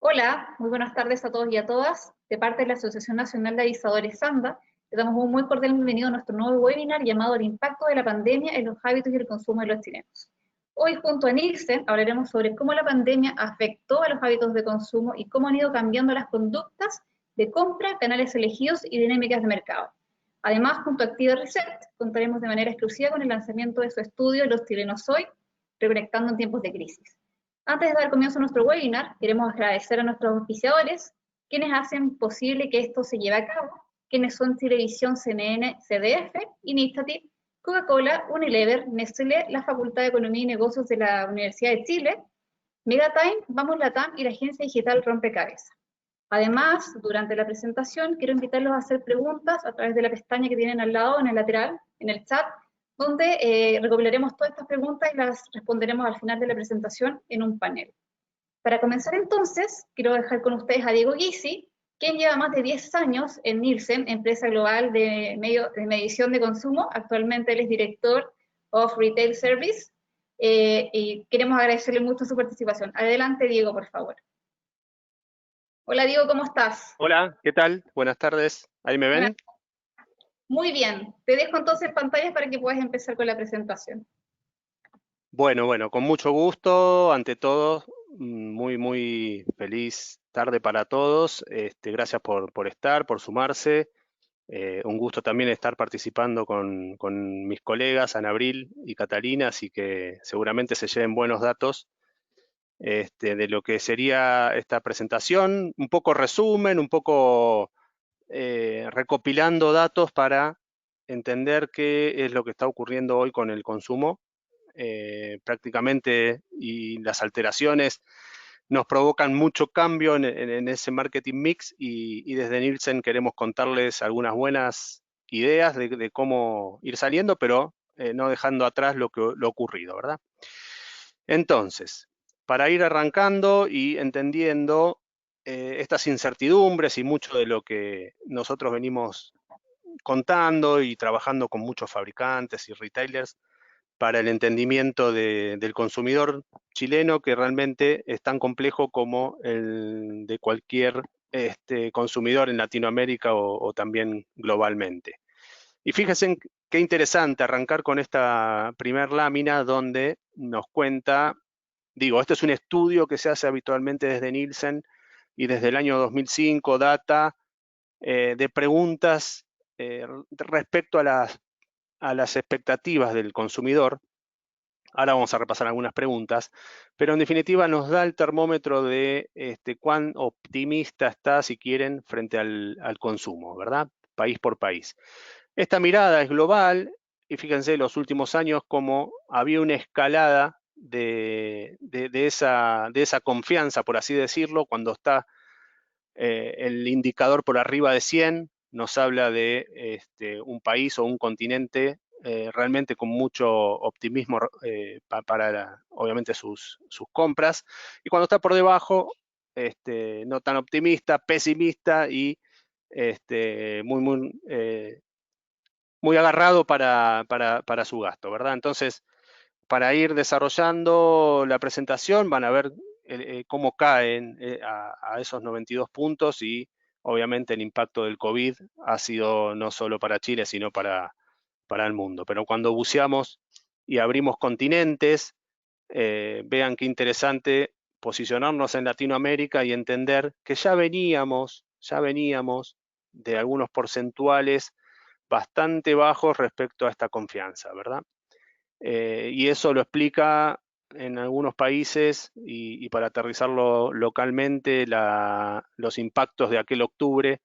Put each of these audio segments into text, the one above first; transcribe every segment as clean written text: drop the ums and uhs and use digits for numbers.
Hola, muy buenas tardes a todos y a todas. De parte de la Asociación Nacional de Avisadores SANDA, le damos un muy cordial bienvenido a nuestro nuevo webinar llamado El impacto de la pandemia en los hábitos y el consumo de los chilenos. Hoy, junto a Nielsen, hablaremos sobre cómo la pandemia afectó a los hábitos de consumo y cómo han ido cambiando las conductas de compra, canales elegidos y dinámicas de mercado. Además, junto a Activa Reset, contaremos de manera exclusiva con el lanzamiento de su estudio Los chilenos hoy, reconectando en tiempos de crisis. Antes de dar comienzo a nuestro webinar, queremos agradecer a nuestros auspiciadores, quienes hacen posible que esto se lleve a cabo, quienes son Chilevisión, CNN, CDF, Initiative, Coca-Cola, Unilever, Nestlé, la Facultad de Economía y Negocios de la Universidad de Chile, Megatime, Vamos Latam y la agencia digital Rompecabezas. Además, durante la presentación, quiero invitarlos a hacer preguntas a través de la pestaña que tienen al lado, en el lateral, en el chat, donde recopilaremos todas estas preguntas y las responderemos al final de la presentación en un panel. Para comenzar entonces, quiero dejar con ustedes a Diego Gysi, quien lleva más de 10 años en Nielsen, empresa global de medición de consumo. Actualmente él es director of Retail Service y queremos agradecerle mucho su participación. Adelante, Diego, por favor. Hola, Diego, ¿cómo estás? Hola, ¿qué tal? Buenas tardes. ¿Ahí me ven? Muy bien. Te dejo entonces pantallas para que puedas empezar con la presentación. Bueno, con mucho gusto. Ante todo, muy feliz tarde para todos. Gracias por estar, por sumarse. Un gusto también estar participando con mis colegas, Ana Abril y Catalina, así que seguramente se lleven buenos datos de lo que sería esta presentación. Un poco resumen, un poco recopilando datos para entender qué es lo que está ocurriendo hoy con el consumo. Prácticamente, y las alteraciones nos provocan mucho cambio en ese marketing mix, y desde Nielsen queremos contarles algunas buenas ideas de cómo ir saliendo, pero no dejando atrás lo ocurrido, ¿verdad? Entonces, para ir arrancando y entendiendo estas incertidumbres y mucho de lo que nosotros venimos contando y trabajando con muchos fabricantes y retailers para el entendimiento del consumidor chileno, que realmente es tan complejo como el de cualquier consumidor en Latinoamérica o también globalmente. Y fíjense qué interesante arrancar con esta primer lámina donde nos cuenta, digo, este es un estudio que se hace habitualmente desde Nielsen y desde el año 2005 data de preguntas respecto a las expectativas del consumidor. Ahora vamos a repasar algunas preguntas, pero en definitiva nos da el termómetro de cuán optimista está, si quieren, frente al consumo, ¿verdad? País por país. Esta mirada es global y fíjense los últimos años cómo había una escalada de esa confianza, por así decirlo, cuando está el indicador por arriba de 100, nos habla de un país o un continente realmente con mucho optimismo para obviamente sus compras, y cuando está por debajo, no tan optimista, pesimista y muy agarrado para su gasto, ¿verdad? Entonces, para ir desarrollando la presentación van a ver cómo caen a esos 92 puntos, y obviamente el impacto del COVID ha sido no solo para Chile, sino para el mundo. Pero cuando buceamos y abrimos continentes, vean qué interesante posicionarnos en Latinoamérica y entender que ya veníamos de algunos porcentuales bastante bajos respecto a esta confianza, ¿verdad? Y eso lo explica en algunos países, y para aterrizarlo localmente, los impactos de aquel octubre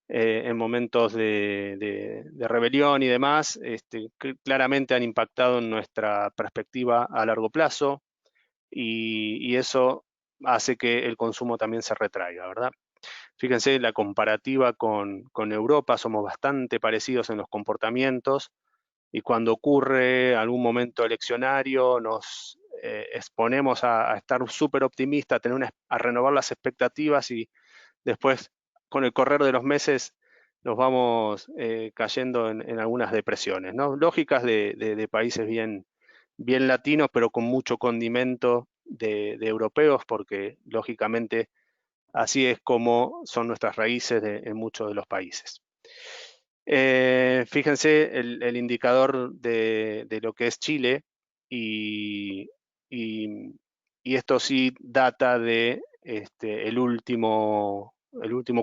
en momentos de rebelión y demás, claramente han impactado en nuestra perspectiva a largo plazo, y eso hace que el consumo también se retraiga, ¿verdad? Fíjense la comparativa con Europa, somos bastante parecidos en los comportamientos, y cuando ocurre algún momento eleccionario nos exponemos a estar súper optimistas, a renovar las expectativas, y después con el correr de los meses nos vamos cayendo en algunas depresiones, ¿no? Lógicas de países bien latinos, pero con mucho condimento de europeos, porque lógicamente Así es como son nuestras raíces en muchos de los países. Fíjense el indicador de lo que es Chile y, y- y esto sí data de el último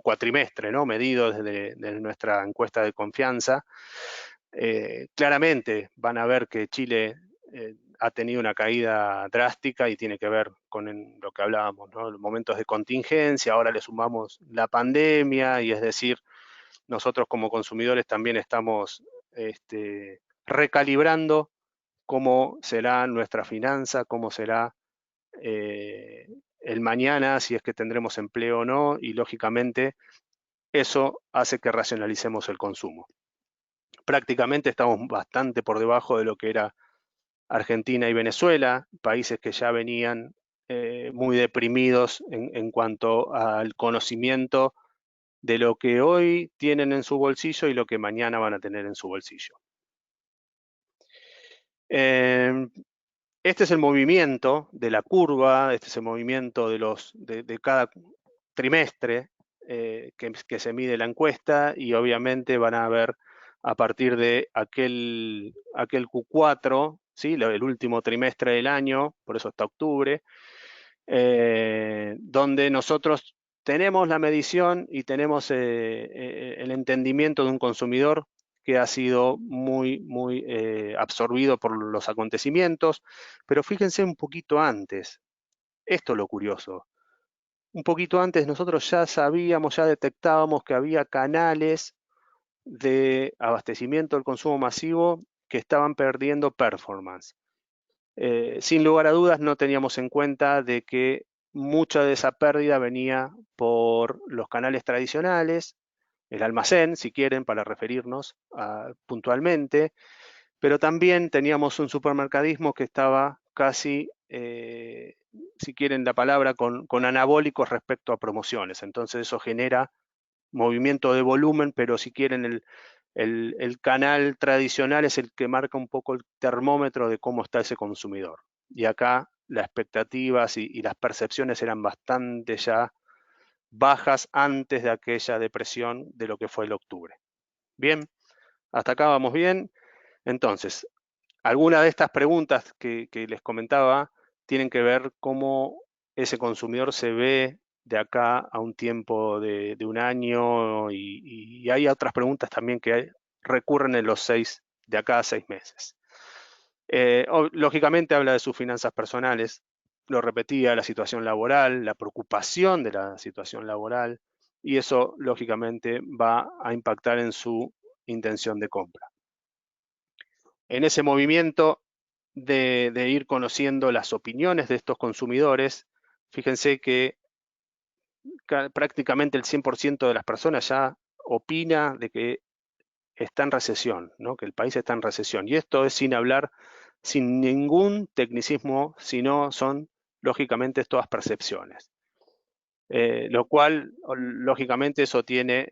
cuatrimestre, ¿no? Medido desde nuestra encuesta de confianza. Claramente van a ver que Chile ha tenido una caída drástica y tiene que ver con lo que hablábamos, ¿no? Los momentos de contingencia, ahora le sumamos la pandemia y es decir, nosotros como consumidores también estamos recalibrando cómo será nuestra finanza, cómo será el mañana, si es que tendremos empleo o no, y lógicamente eso hace que racionalicemos el consumo. Prácticamente estamos bastante por debajo de lo que era Argentina y Venezuela, países que ya venían muy deprimidos en cuanto al conocimiento de lo que hoy tienen en su bolsillo y lo que mañana van a tener en su bolsillo. Este es el movimiento de la curva, este es el movimiento de cada trimestre que se mide la encuesta y obviamente van a ver a partir de aquel Q4, ¿sí? El último trimestre del año, por eso hasta octubre, donde nosotros tenemos la medición y tenemos el entendimiento de un consumidor que ha sido muy absorbido por los acontecimientos, pero fíjense un poquito antes, esto es lo curioso, un poquito antes nosotros ya sabíamos, ya detectábamos que había canales de abastecimiento del consumo masivo que estaban perdiendo performance. Sin lugar a dudas no teníamos en cuenta de que mucha de esa pérdida venía por los canales tradicionales, el almacén, si quieren, para referirnos puntualmente, pero también teníamos un supermercadismo que estaba casi, si quieren la palabra, con anabólicos respecto a promociones. Entonces eso genera movimiento de volumen, pero si quieren el canal tradicional es el que marca un poco el termómetro de cómo está ese consumidor. Y acá las expectativas y las percepciones eran bastante ya bajas antes de aquella depresión de lo que fue el octubre. Bien, hasta acá vamos bien. Entonces, algunas de estas preguntas que les comentaba tienen que ver cómo ese consumidor se ve de acá a un tiempo de un año y hay otras preguntas también que recurren en de acá a 6 meses. Lógicamente habla de sus finanzas personales, lo repetía, la situación laboral, la preocupación de la situación laboral y eso lógicamente va a impactar en su intención de compra. En ese movimiento de ir conociendo las opiniones de estos consumidores, fíjense que prácticamente el 100% de las personas ya opina de que está en recesión, ¿no? Que el país está en recesión. Y esto es sin hablar, sin ningún tecnicismo, sino son lógicamente todas percepciones. Lo cual, lógicamente, eso tiene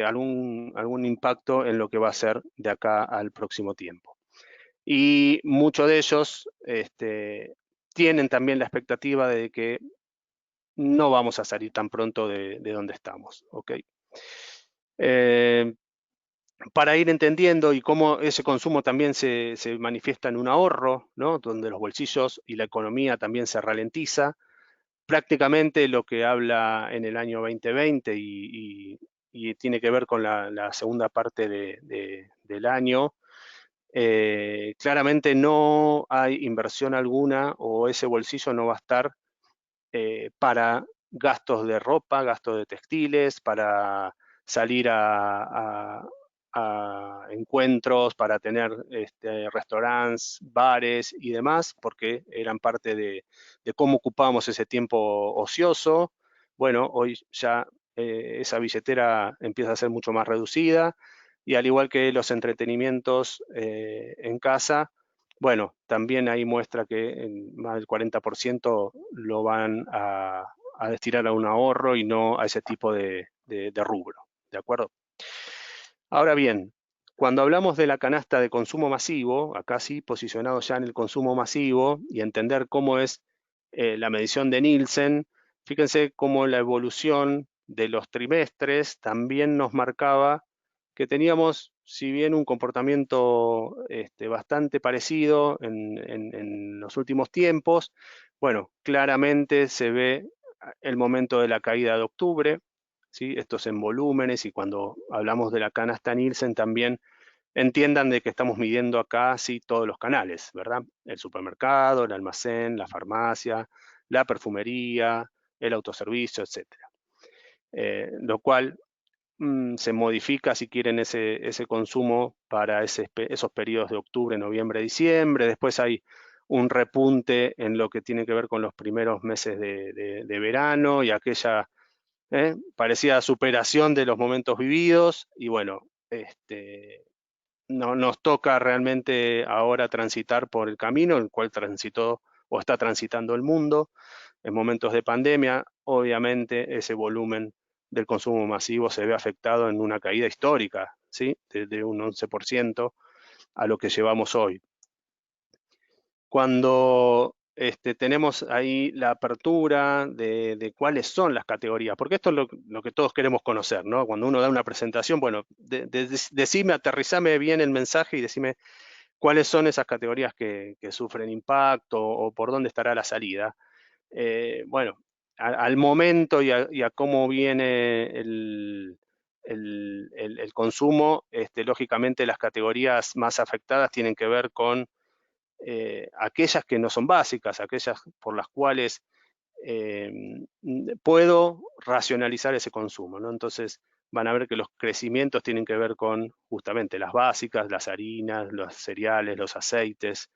algún impacto en lo que va a ser de acá al próximo tiempo. Y muchos de ellos tienen también la expectativa de que no vamos a salir tan pronto de donde estamos. ¿Okay? Para ir entendiendo y cómo ese consumo también se manifiesta en un ahorro, ¿no? Donde los bolsillos y la economía también se ralentiza. Prácticamente lo que habla en el año 2020 y tiene que ver con la segunda parte del año, claramente no hay inversión alguna o ese bolsillo no va a estar para gastos de ropa, gastos de textiles, para salir a encuentros, para tener restaurantes, bares y demás, porque eran parte de cómo ocupábamos ese tiempo ocioso. Bueno, hoy ya esa billetera empieza a ser mucho más reducida y al igual que los entretenimientos en casa, bueno, también ahí muestra que más del 40% lo van a destinar a un ahorro y no a ese tipo de rubro, ¿de acuerdo? Ahora bien, cuando hablamos de la canasta de consumo masivo, acá sí posicionado ya en el consumo masivo y entender cómo es la medición de Nielsen, fíjense cómo la evolución de los trimestres también nos marcaba que teníamos, si bien un comportamiento bastante parecido en los últimos tiempos, bueno, claramente se ve el momento de la caída de octubre, ¿sí? Esto es en volúmenes, y cuando hablamos de la canasta Nielsen también entiendan de que estamos midiendo acá sí todos los canales, ¿verdad? El supermercado, el almacén, la farmacia, la perfumería, el autoservicio, etcétera. Lo cual se modifica, si quieren, ese consumo para esos periodos de octubre, noviembre, diciembre. Después hay un repunte en lo que tiene que ver con los primeros meses de verano y aquella parecida superación de los momentos vividos. Y bueno, no, nos toca realmente ahora transitar por el camino en el cual transitó o está transitando el mundo. En momentos de pandemia, obviamente ese volumen del consumo masivo se ve afectado en una caída histórica, ¿sí? De un 11% a lo que llevamos hoy. Cuando tenemos ahí la apertura de cuáles son las categorías, porque esto es lo que todos queremos conocer, ¿no? Cuando uno da una presentación, bueno, decime, aterrizame bien el mensaje y decime cuáles son esas categorías que sufren impacto o por dónde estará la salida. Bueno, al momento y a cómo viene el consumo, lógicamente las categorías más afectadas tienen que ver con aquellas que no son básicas, aquellas por las cuales eh, puedo racionalizar ese consumo, ¿no? Entonces van a ver que los crecimientos tienen que ver con justamente las básicas, las harinas, los cereales, los aceites,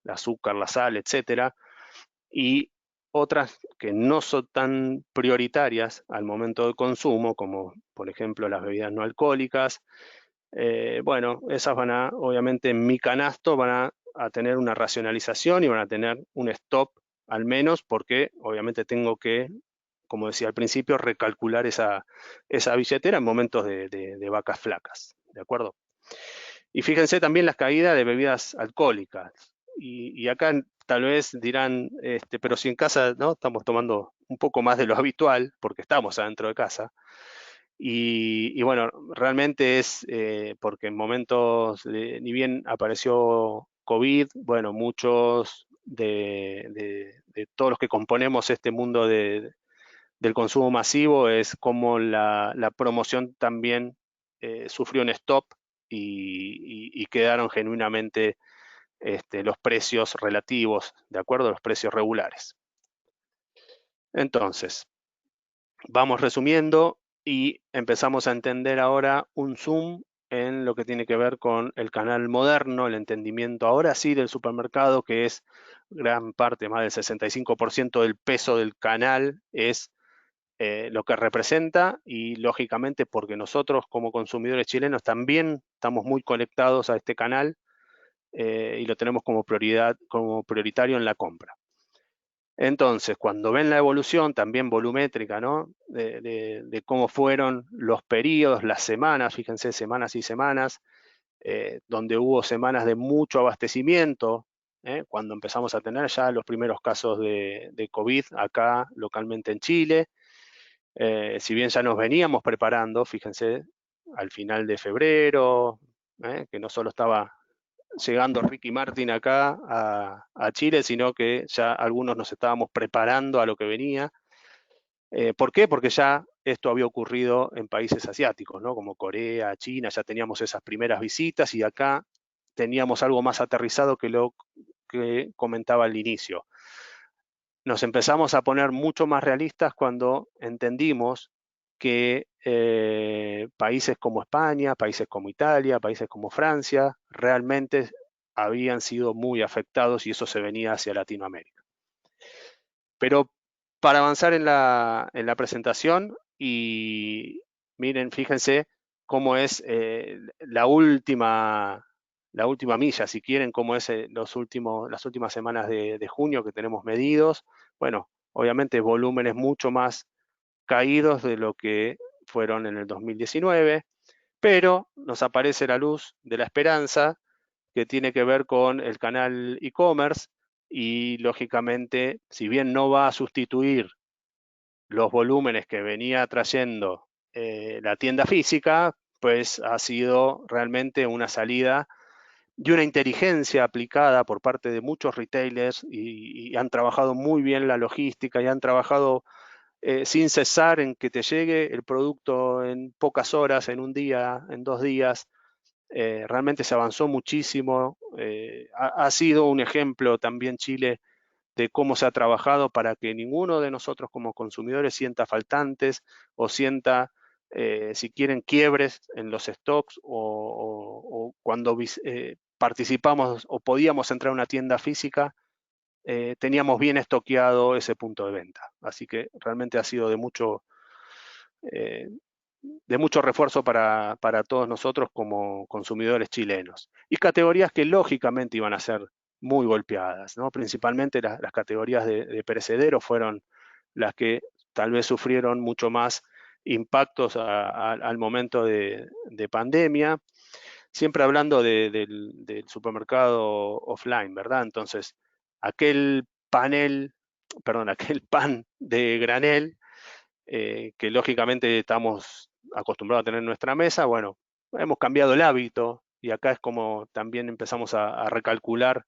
el azúcar, la sal, etcétera, y otras que no son tan prioritarias al momento del consumo, como por ejemplo las bebidas no alcohólicas. Bueno, esas van a, obviamente en mi canasto van a tener una racionalización y van a tener un stop al menos, porque obviamente tengo que, como decía al principio, recalcular esa billetera en momentos de vacas flacas, ¿de acuerdo? Y fíjense también las caídas de bebidas alcohólicas. Y acá tal vez dirán, pero si en casa, ¿no? Estamos tomando un poco más de lo habitual, porque estamos adentro de casa. Y bueno, realmente es porque en momentos, ni bien apareció COVID, bueno, muchos de todos los que componemos este mundo del consumo masivo es como la promoción también sufrió un stop y quedaron genuinamente los precios relativos, ¿de acuerdo? Los precios regulares. Entonces, vamos resumiendo y empezamos a entender ahora un zoom en lo que tiene que ver con el canal moderno, el entendimiento ahora sí del supermercado, que es gran parte, más del 65% del peso del canal es lo que representa, y lógicamente porque nosotros como consumidores chilenos también estamos muy conectados a este canal y lo tenemos como prioridad, como prioritario en la compra. Entonces, cuando ven la evolución también volumétrica, ¿no? De cómo fueron los periodos, las semanas, fíjense, semanas y semanas, donde hubo semanas de mucho abastecimiento, cuando empezamos a tener ya los primeros casos de COVID acá localmente en Chile. Si bien ya nos veníamos preparando, fíjense, al final de febrero, que no solo estaba llegando Ricky Martin acá a Chile, sino que ya algunos nos estábamos preparando a lo que venía. ¿Por qué? Porque ya esto había ocurrido en países asiáticos, ¿no? Como Corea, China, ya teníamos esas primeras visitas y acá teníamos algo más aterrizado que lo que comentaba al inicio. Nos empezamos a poner mucho más realistas cuando entendimos que países como España, países como Italia, países como Francia, realmente habían sido muy afectados y eso se venía hacia Latinoamérica. Pero para avanzar en la presentación, y miren, fíjense cómo es la última milla, si quieren, cómo es las últimas semanas de junio que tenemos medidos. Bueno, obviamente volúmenes mucho más caídos de lo que fueron en el 2019, pero nos aparece la luz de la esperanza que tiene que ver con el canal e-commerce y lógicamente, si bien no va a sustituir los volúmenes que venía trayendo la tienda física, pues ha sido realmente una salida y una inteligencia aplicada por parte de muchos retailers y han trabajado muy bien la logística y han trabajado sin cesar en que te llegue el producto en pocas horas, en un día, en 2 días. Realmente se avanzó muchísimo. Ha sido un ejemplo también Chile de cómo se ha trabajado para que ninguno de nosotros como consumidores sienta faltantes o sienta, si quieren, quiebres en los stocks o cuando participamos o podíamos entrar a una tienda física, teníamos bien estoqueado ese punto de venta. Así que realmente ha sido eh, de mucho refuerzo para todos nosotros como consumidores chilenos. Y categorías que lógicamente iban a ser muy golpeadas, ¿no? Principalmente las categorías de perecederos fueron las que tal vez sufrieron mucho más impactos al momento de pandemia, siempre hablando del supermercado offline, ¿verdad? Entonces, aquel aquel pan de granel que lógicamente estamos acostumbrados a tener en nuestra mesa, bueno, hemos cambiado el hábito y acá es como también empezamos a recalcular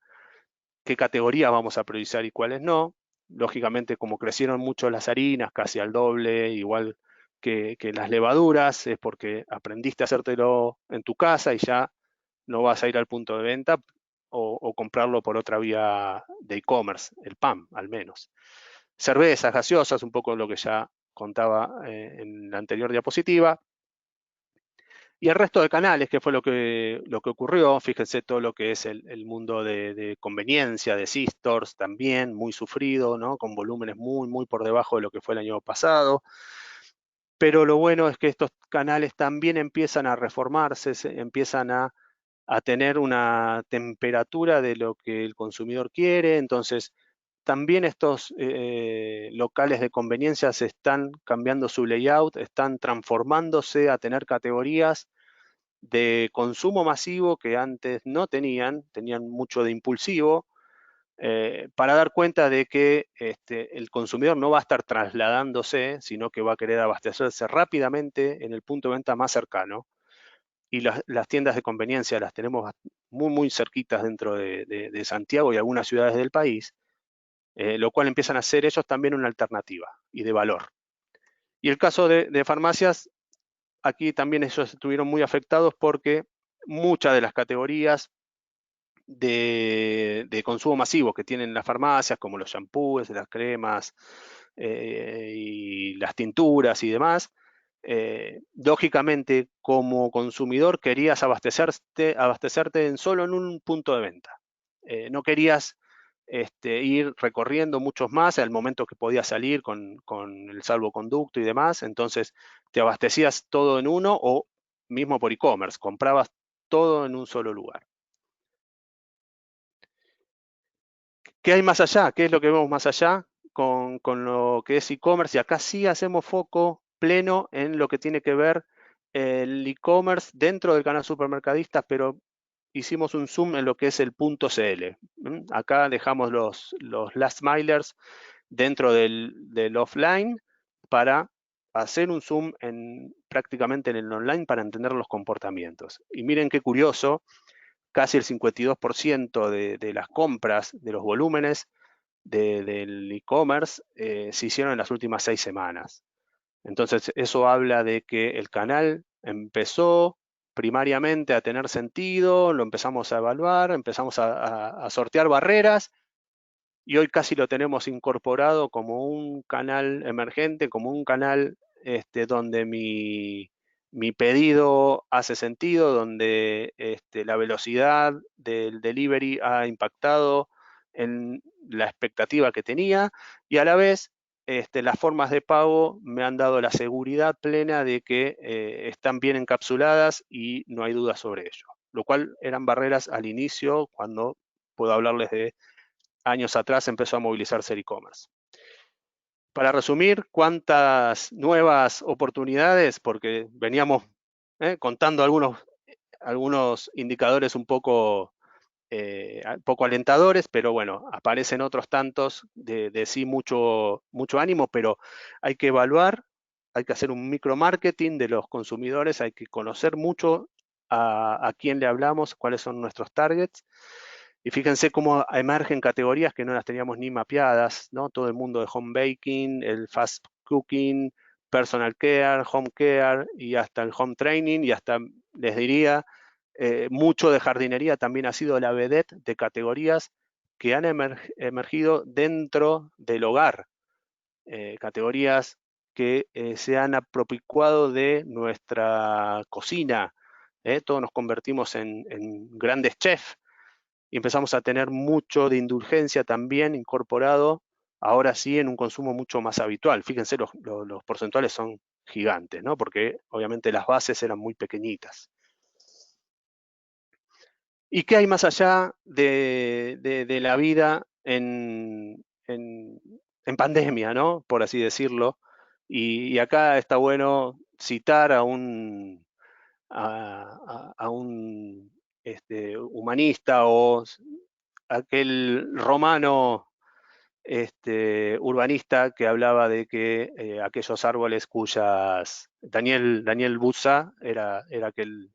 qué categorías vamos a priorizar y cuáles no. Lógicamente, como crecieron mucho las harinas, casi al doble, igual que las levaduras, es porque aprendiste a hacértelo en tu casa y ya no vas a ir al punto de venta o comprarlo por otra vía de e-commerce, el PAM al menos. Cervezas, gaseosas, un poco lo que ya contaba en la anterior diapositiva. Y el resto de canales, que fue lo que ocurrió, fíjense todo lo que es el mundo de conveniencia, de C-Stores también, muy sufrido, ¿no? Con volúmenes muy, muy por debajo de lo que fue el año pasado. Pero lo bueno es que estos canales también empiezan a reformarse, empiezan a tener una temperatura de lo que el consumidor quiere, entonces también estos locales de conveniencia se están cambiando su layout, están transformándose a tener categorías de consumo masivo que antes no tenían mucho de impulsivo, para dar cuenta de que el consumidor no va a estar trasladándose, sino que va a querer abastecerse rápidamente en el punto de venta más cercano. Y las tiendas de conveniencia las tenemos muy, muy cerquitas dentro de Santiago y algunas ciudades del país, lo cual empiezan a ser ellos también una alternativa y de valor. Y el caso de farmacias, aquí también ellos estuvieron muy afectados porque muchas de las categorías de consumo masivo que tienen las farmacias, como los shampoos, las cremas y las tinturas y demás, lógicamente como consumidor querías abastecerte solo en un punto de venta. No querías ir recorriendo muchos más al momento que podías salir con el salvoconducto y demás, entonces te abastecías todo en uno o mismo por e-commerce, comprabas todo en un solo lugar. ¿Qué hay más allá? ¿Qué es lo que vemos más allá con lo que es e-commerce? Y acá sí hacemos foco pleno en lo que tiene que ver el e-commerce dentro del canal supermercadistas, pero hicimos un zoom en lo que es el punto CL. Acá dejamos los last milers dentro del offline para hacer un zoom prácticamente en el online para entender los comportamientos. Y miren qué curioso, casi el 52% de las compras, de los volúmenes del e-commerce, se hicieron en las últimas 6 semanas. Entonces, eso habla de que el canal empezó primariamente a tener sentido, lo empezamos a evaluar, empezamos a sortear barreras y hoy casi lo tenemos incorporado como un canal emergente, como un canal donde mi pedido hace sentido, donde la velocidad del delivery ha impactado en la expectativa que tenía y a la vez las formas de pago me han dado la seguridad plena de que están bien encapsuladas y no hay duda sobre ello, lo cual eran barreras al inicio cuando puedo hablarles de años atrás empezó a movilizarse el e-commerce. Para resumir, ¿cuántas nuevas oportunidades? Porque veníamos contando algunos indicadores un poco poco alentadores, pero bueno, aparecen otros tantos de sí mucho ánimo, pero hay que evaluar, hay que hacer un micromarketing de los consumidores, hay que conocer mucho a quién le hablamos, cuáles son nuestros targets. Y fíjense cómo emergen categorías que no las teníamos ni mapeadas, ¿no? Todo el mundo de home baking, el fast cooking, personal care, home care y hasta el home training y hasta, les diría, mucho de jardinería también ha sido la vedette de categorías que han emergido dentro del hogar, categorías que se han apropiado de nuestra cocina. Todos nos convertimos en grandes chefs y empezamos a tener mucho de indulgencia también incorporado, ahora sí, en un consumo mucho más habitual. Fíjense, los porcentuales son gigantes, ¿no? Porque obviamente las bases eran muy pequeñitas. ¿Y qué hay más allá de la vida en pandemia, ¿no? Por así decirlo. Y acá está bueno citar a un humanista o aquel romano urbanista que hablaba de que aquellos árboles Daniel Buza era aquel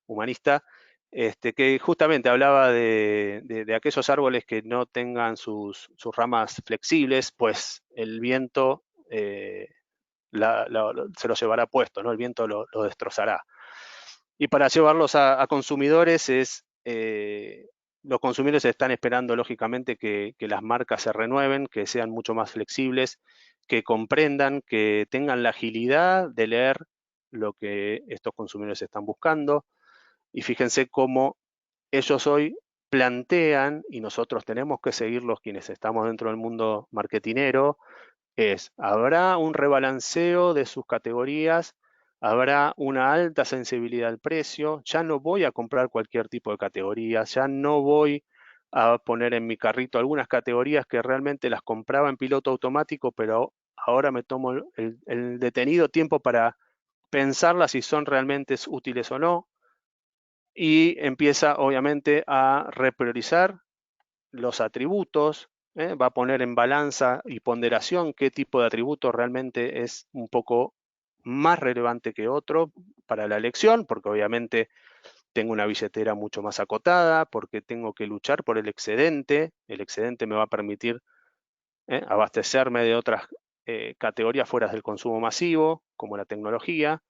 humanista, que justamente hablaba de aquellos árboles que no tengan sus ramas flexibles, pues el viento se lo llevará puesto, ¿no? El viento lo destrozará. Y para llevarlos a consumidores los consumidores están esperando lógicamente que las marcas se renueven, que sean mucho más flexibles, que comprendan, que tengan la agilidad de leer lo que estos consumidores están buscando. Y fíjense cómo ellos hoy plantean, y nosotros tenemos que seguirlos quienes estamos dentro del mundo marketinero, ¿habrá un rebalanceo de sus categorías? ¿Habrá una alta sensibilidad al precio? Ya no voy a comprar cualquier tipo de categoría, ya no voy a poner en mi carrito algunas categorías que realmente las compraba en piloto automático, pero ahora me tomo el detenido tiempo para pensarlas si son realmente útiles o no, y empieza obviamente a repriorizar los atributos, va a poner en balanza y ponderación qué tipo de atributo realmente es un poco más relevante que otro para la elección, porque obviamente tengo una billetera mucho más acotada, porque tengo que luchar por el excedente me va a permitir abastecerme de otras categorías fuera del consumo masivo, como la tecnología,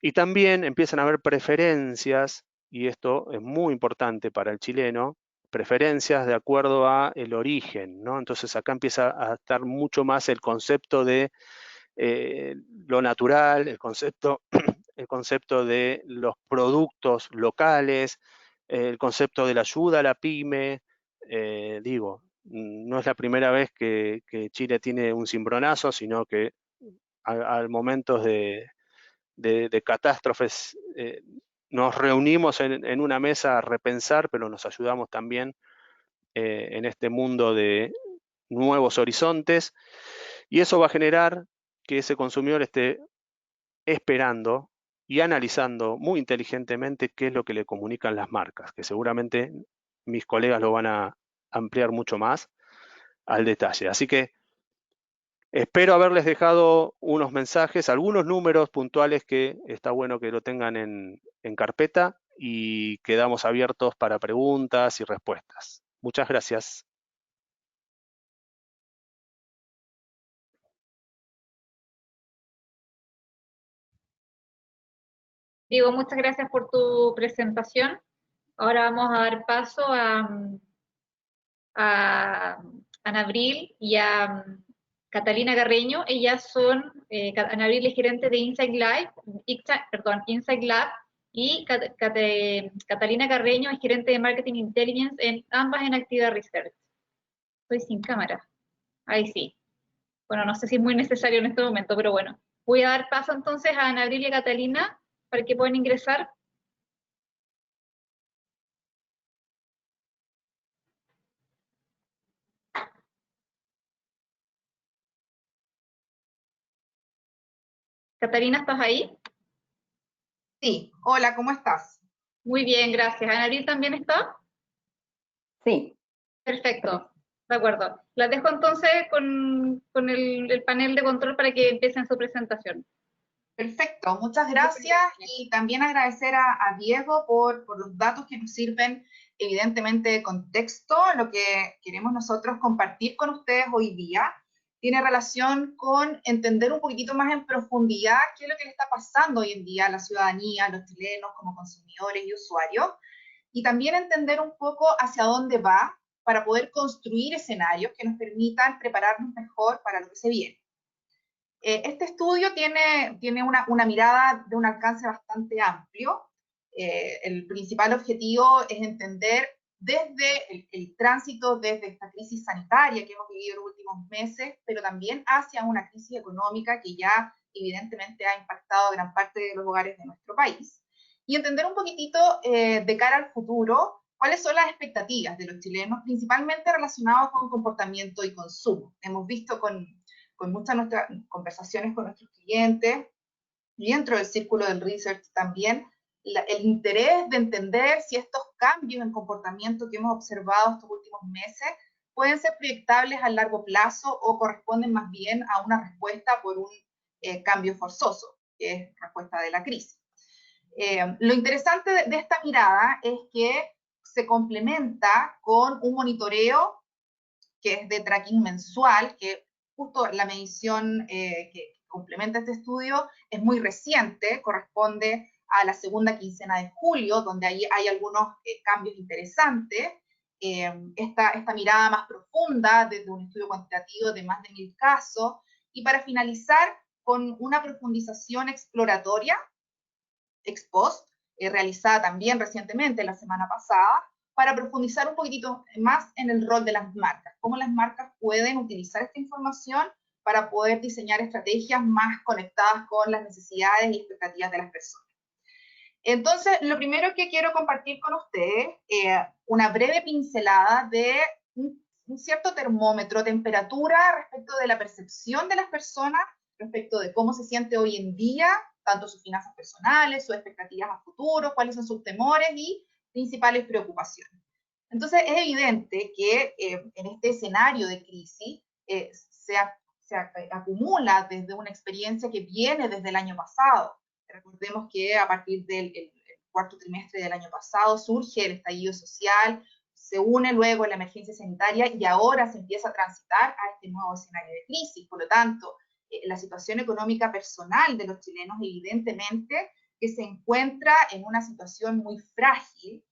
y también empiezan a haber preferencias, y esto es muy importante para el chileno, preferencias de acuerdo a el origen, ¿no? Entonces acá empieza a estar mucho más el concepto de lo natural, el concepto de los productos locales, el concepto de la ayuda a la pyme. No es la primera vez que Chile tiene un cimbronazo, sino que al momentos de catástrofes, nos reunimos en una mesa a repensar, pero nos ayudamos también en este mundo de nuevos horizontes, y eso va a generar que ese consumidor esté esperando y analizando muy inteligentemente qué es lo que le comunican las marcas, que seguramente mis colegas lo van a ampliar mucho más al detalle. Así que espero haberles dejado unos mensajes, algunos números puntuales que está bueno que lo tengan en carpeta, y quedamos abiertos para preguntas y respuestas. Muchas gracias. Diego, muchas gracias por tu presentación. Ahora vamos a dar paso a Ana Abril y a Catalina Carreño. Ellas son, Ana Abril es gerente de Insight Live, Insight Lab, y Catalina Carreño es gerente de Marketing Intelligence, ambas en Activa Research. Estoy sin cámara. Ahí sí. Bueno, no sé si es muy necesario en este momento, pero bueno. Voy a dar paso entonces a Ana Abril y a Catalina para que puedan ingresar. Catalina, ¿estás ahí? Sí, hola, ¿cómo estás? Muy bien, gracias. ¿Ana Abril también está? Sí. Perfecto, de acuerdo. Las dejo entonces con el panel de control para que empiecen su presentación. Perfecto, muchas gracias y también agradecer a Diego por los datos que nos sirven evidentemente de contexto. Lo que queremos nosotros compartir con ustedes hoy día tiene relación con entender un poquitito más en profundidad qué es lo que le está pasando hoy en día a la ciudadanía, a los chilenos como consumidores y usuarios, y también entender un poco hacia dónde va para poder construir escenarios que nos permitan prepararnos mejor para lo que se viene. Este estudio tiene una mirada de un alcance bastante amplio. El principal objetivo es entender desde el tránsito, desde esta crisis sanitaria que hemos vivido en los últimos meses, pero también hacia una crisis económica que ya evidentemente ha impactado a gran parte de los hogares de nuestro país. Y entender un poquitito de cara al futuro cuáles son las expectativas de los chilenos, principalmente relacionados con comportamiento y consumo. Hemos visto con muchas nuestras conversaciones con nuestros clientes y dentro del círculo del research también, el interés de entender si estos cambios en comportamiento que hemos observado estos últimos meses pueden ser proyectables a largo plazo o corresponden más bien a una respuesta por un cambio forzoso, que es respuesta de la crisis. Lo interesante de esta mirada es que se complementa con un monitoreo que es de tracking mensual, que justo la medición que complementa este estudio es muy reciente, corresponde a la segunda quincena de julio, donde ahí hay algunos cambios interesantes. Esta mirada más profunda desde un estudio cuantitativo de más de 1000 casos, y para finalizar con una profundización exploratoria ex post, realizada también recientemente, la semana pasada, para profundizar un poquitito más en el rol de las marcas, cómo las marcas pueden utilizar esta información para poder diseñar estrategias más conectadas con las necesidades y expectativas de las personas. Entonces, lo primero que quiero compartir con ustedes, una breve pincelada de un cierto termómetro, temperatura respecto de la percepción de las personas, respecto de cómo se siente hoy en día, tanto sus finanzas personales, sus expectativas a futuro, cuáles son sus temores y principales preocupaciones. Entonces, es evidente que en este escenario de crisis se acumula desde una experiencia que viene desde el año pasado. Recordemos que a partir del cuarto trimestre del año pasado surge el estallido social, se une luego la emergencia sanitaria y ahora se empieza a transitar a este nuevo escenario de crisis. Por lo tanto, la situación económica personal de los chilenos evidentemente que se encuentra en una situación muy frágil,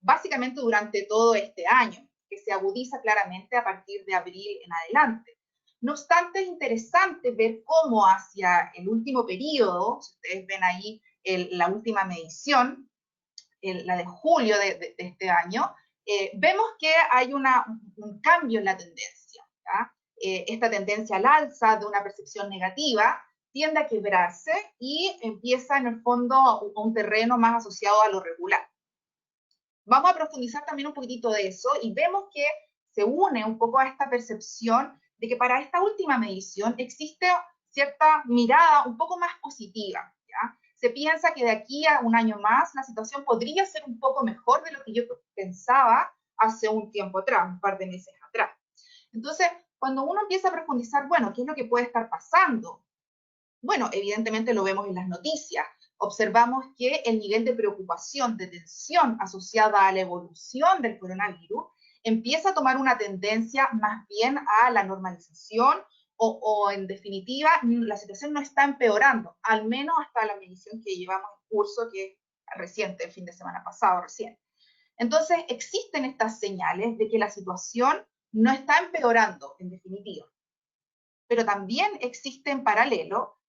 básicamente durante todo este año, que se agudiza claramente a partir de abril en adelante. No obstante, es interesante ver cómo hacia el último periodo, si ustedes ven ahí la última medición, la de julio de este año, vemos que hay un cambio en la tendencia. Esta tendencia al alza de una percepción negativa tiende a quebrarse y empieza en el fondo un terreno más asociado a lo regular. Vamos a profundizar también un poquitito de eso y vemos que se une un poco a esta percepción de que para esta última medición existe cierta mirada un poco más positiva. ¿Ya? Se piensa que de aquí a un año más la situación podría ser un poco mejor de lo que yo pensaba hace un tiempo atrás, un par de meses atrás. Entonces, cuando uno empieza a profundizar, bueno, ¿qué es lo que puede estar pasando? Bueno, evidentemente lo vemos en las noticias. Observamos que el nivel de preocupación, de tensión asociada a la evolución del coronavirus empieza a tomar una tendencia más bien a la normalización o en definitiva la situación no está empeorando, al menos hasta la medición que llevamos en curso, que es reciente, el fin de semana pasado recién. Entonces existen estas señales de que la situación no está empeorando en definitiva. Pero también existe en paralelo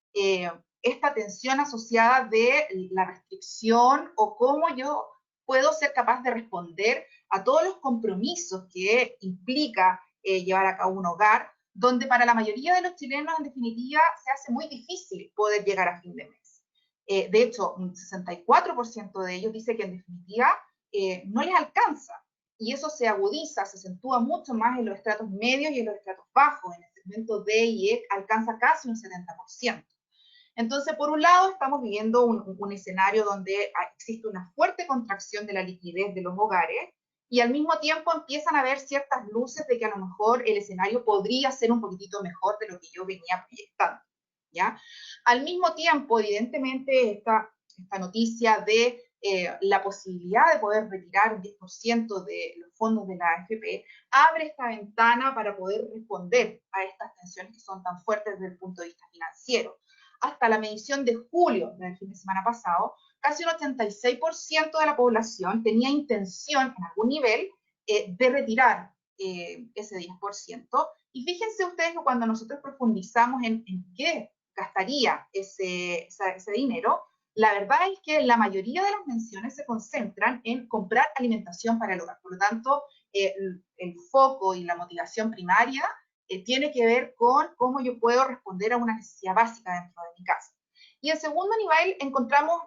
esta tensión asociada de la restricción o cómo yo puedo ser capaz de responder a todos los compromisos que implica llevar a cabo un hogar, donde para la mayoría de los chilenos, en definitiva, se hace muy difícil poder llegar a fin de mes. De hecho, un 64% de ellos dice que en definitiva no les alcanza. Y eso se agudiza, se acentúa mucho más en los estratos medios y en los estratos bajos. En el segmento D y E alcanza casi un 70%. Entonces, por un lado, estamos viviendo un escenario donde existe una fuerte contracción de la liquidez de los hogares y al mismo tiempo empiezan a ver ciertas luces de que a lo mejor el escenario podría ser un poquitito mejor de lo que yo venía proyectando, ¿ya? Al mismo tiempo, evidentemente, esta noticia de la posibilidad de poder retirar un 10% de los fondos de la AFP abre esta ventana para poder responder a estas tensiones que son tan fuertes desde el punto de vista financiero. Hasta la medición de julio del fin de semana pasado, casi un 86% de la población tenía intención en algún nivel de retirar ese 10%. Y fíjense ustedes que cuando nosotros profundizamos en qué gastaría ese dinero, la verdad es que la mayoría de las menciones se concentran en comprar alimentación para el hogar. Por lo tanto, el foco y la motivación primaria tiene que ver con cómo yo puedo responder a una necesidad básica dentro de mi casa. Y en segundo nivel encontramos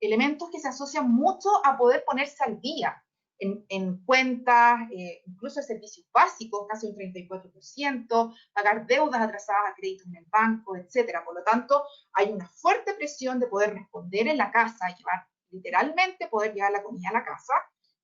elementos que se asocian mucho a poder ponerse al día en cuentas, incluso servicios básicos, casi un 34%, pagar deudas atrasadas a créditos en el banco, etcétera. Por lo tanto, hay una fuerte presión de poder responder en la casa, llevar literalmente, poder llevar la comida a la casa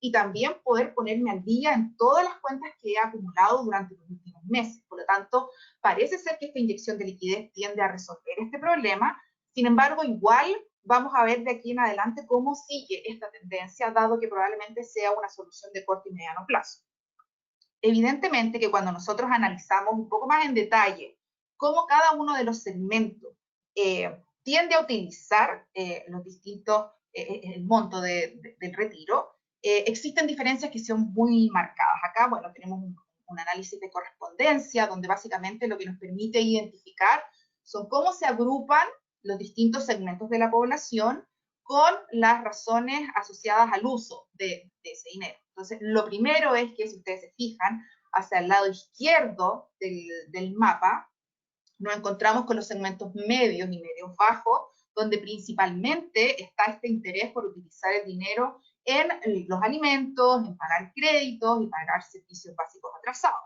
y también poder ponerme al día en todas las cuentas que he acumulado durante los últimos meses. Por lo tanto, parece ser que esta inyección de liquidez tiende a resolver este problema. Sin embargo, igual vamos a ver de aquí en adelante cómo sigue esta tendencia, dado que probablemente sea una solución de corto y mediano plazo. Evidentemente que cuando nosotros analizamos un poco más en detalle cómo cada uno de los segmentos tiende a utilizar los distintos, el monto del retiro, existen diferencias que son muy marcadas. Acá, bueno, tenemos un análisis de correspondencia, donde básicamente lo que nos permite identificar son cómo se agrupan los distintos segmentos de la población con las razones asociadas al uso de ese dinero. Entonces, lo primero es que, si ustedes se fijan, hacia el lado izquierdo del mapa, nos encontramos con los segmentos medios y medios bajos, donde principalmente está este interés por utilizar el dinero en los alimentos, en pagar créditos y pagar servicios básicos atrasados.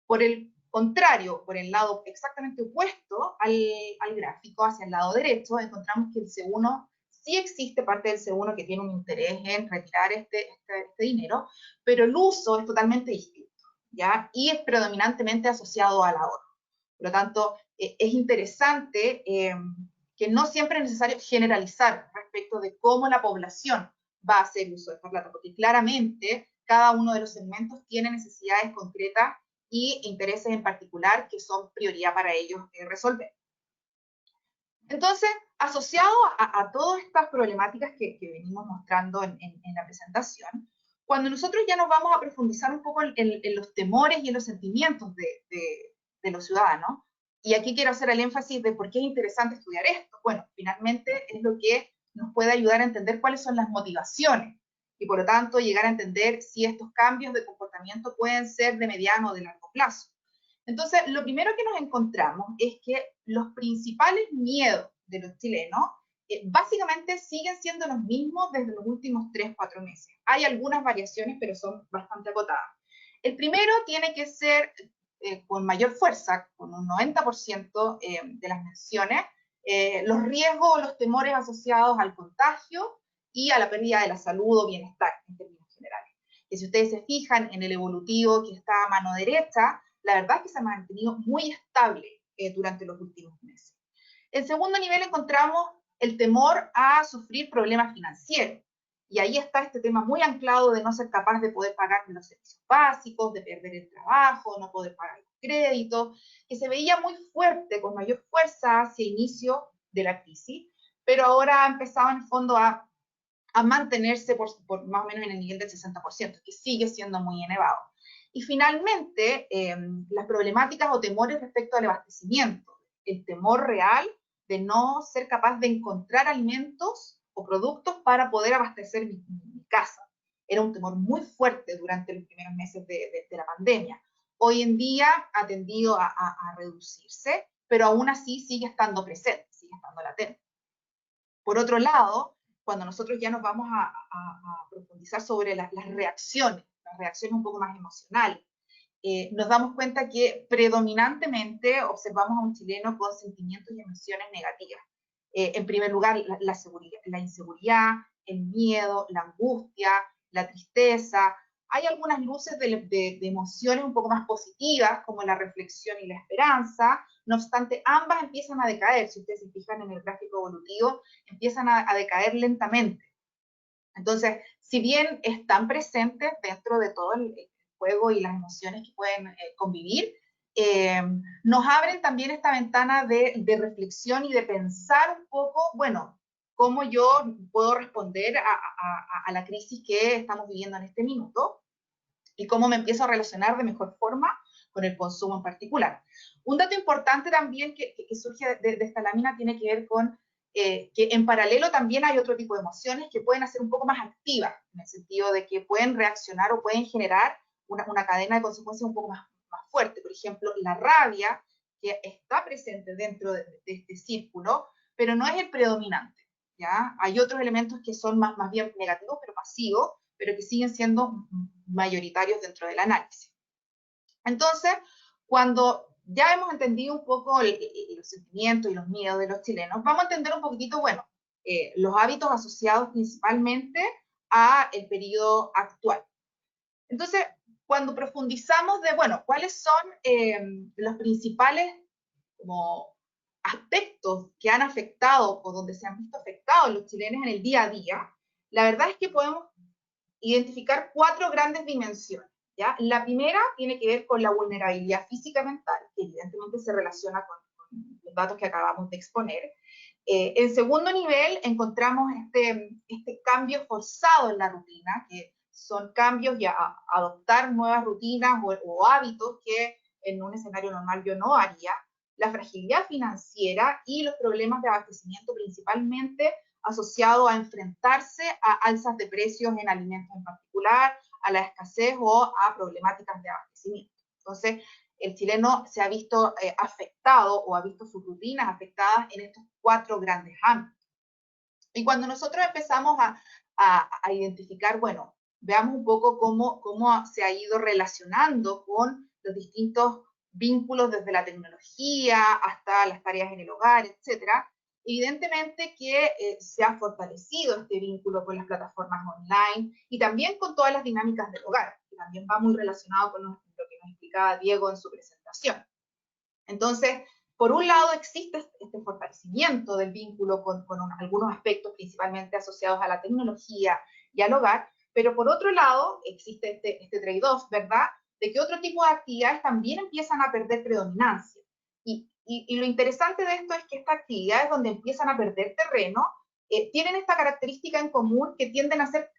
Por el contrario, por el lado exactamente opuesto al gráfico, hacia el lado derecho, encontramos que el C1, sí existe parte del C1 que tiene un interés en retirar este dinero, pero el uso es totalmente distinto, ¿ya? Y es predominantemente asociado al ahorro. Por lo tanto, es interesante que no siempre es necesario generalizar respecto de cómo la población va a hacer uso de esta plata, porque claramente cada uno de los segmentos tiene necesidades concretas y intereses en particular que son prioridad para ellos resolver. Entonces, asociado a todas estas problemáticas que venimos mostrando en la presentación, cuando nosotros ya nos vamos a profundizar un poco en los temores y en los sentimientos de los ciudadanos, y aquí quiero hacer el énfasis de por qué es interesante estudiar esto. Bueno, finalmente es lo que nos puede ayudar a entender cuáles son las motivaciones y por lo tanto llegar a entender si estos cambios de comportamiento pueden ser de mediano o de largo plazo. Entonces, lo primero que nos encontramos es que los principales miedos de los chilenos básicamente siguen siendo los mismos desde los últimos 3-4 meses. Hay algunas variaciones, pero son bastante acotadas. El primero tiene que ser con mayor fuerza, con un 90% de las menciones, los riesgos o los temores asociados al contagio y a la pérdida de la salud o bienestar en términos generales. Y si ustedes se fijan en el evolutivo que está a mano derecha, la verdad es que se ha mantenido muy estable durante los últimos meses. En segundo nivel encontramos el temor a sufrir problemas financieros. Y ahí está este tema muy anclado de no ser capaz de poder pagar los servicios básicos, de perder el trabajo, no poder pagar los créditos, que se veía muy fuerte, con mayor fuerza hacia el inicio de la crisis, pero ahora ha empezado en el fondo a mantenerse por más o menos en el nivel del 60%, que sigue siendo muy elevado. Y finalmente, las problemáticas o temores respecto al abastecimiento, el temor real de no ser capaz de encontrar alimentos o productos para poder abastecer mi casa. Era un temor muy fuerte durante los primeros meses de la pandemia. Hoy en día ha tendido a reducirse, pero aún así sigue estando presente, sigue estando latente. Por otro lado, cuando nosotros ya nos vamos a profundizar sobre las reacciones un poco más emocionales, nos damos cuenta que predominantemente observamos a un chileno con sentimientos y emociones negativas. En primer lugar, la inseguridad, el miedo, la angustia, la tristeza, hay algunas luces de emociones un poco más positivas, como la reflexión y la esperanza. No obstante, ambas empiezan a decaer. Si ustedes se fijan en el gráfico evolutivo, empiezan a decaer lentamente. Entonces, si bien están presentes dentro de todo el juego y las emociones que pueden convivir, nos abren también esta ventana de reflexión y de pensar un poco, bueno, cómo yo puedo responder a la crisis que estamos viviendo en este minuto y cómo me empiezo a relacionar de mejor forma con el consumo en particular. Un dato importante también que surge de esta lámina tiene que ver con que en paralelo también hay otro tipo de emociones que pueden ser un poco más activas, en el sentido de que pueden reaccionar o pueden generar una cadena de consecuencias un poco más fuerte. Por ejemplo, la rabia, que está presente dentro de este círculo, pero no es el predominante, ¿ya? Hay otros elementos que son más bien negativos, pero pasivos, pero que siguen siendo mayoritarios dentro del análisis. Entonces, cuando ya hemos entendido un poco los sentimientos y los miedos de los chilenos, vamos a entender un poquitito, bueno, los hábitos asociados principalmente a el periodo actual. Entonces, cuando profundizamos de, bueno, cuáles son los principales como aspectos que han afectado o donde se han visto afectados los chilenos en el día a día, la verdad es que podemos identificar 4 grandes dimensiones. ¿Ya? La primera tiene que ver con la vulnerabilidad física mental, que evidentemente se relaciona con los datos que acabamos de exponer. En segundo nivel encontramos este cambio forzado en la rutina, que son cambios y adoptar nuevas rutinas o hábitos que en un escenario normal yo no haría. La fragilidad financiera y los problemas de abastecimiento principalmente asociado a enfrentarse a alzas de precios en alimentos en particular, a la escasez o a problemáticas de abastecimiento. Entonces, el chileno se ha visto afectado o ha visto sus rutinas afectadas en estos 4 grandes ámbitos. Y cuando nosotros empezamos a identificar, bueno, veamos un poco cómo se ha ido relacionando con los distintos vínculos desde la tecnología hasta las tareas en el hogar, etcétera. Evidentemente que se ha fortalecido este vínculo con las plataformas online y también con todas las dinámicas del hogar, que también va muy relacionado con lo que nos explicaba Diego en su presentación. Entonces, por un lado existe este fortalecimiento del vínculo con algunos aspectos principalmente asociados a la tecnología y al hogar, pero por otro lado existe este trade-off, ¿verdad?, de que otro tipo de actividades también empiezan a perder predominancia. Y lo interesante de esto es que estas actividades donde empiezan a perder terreno tienen esta característica en común que tienden a ser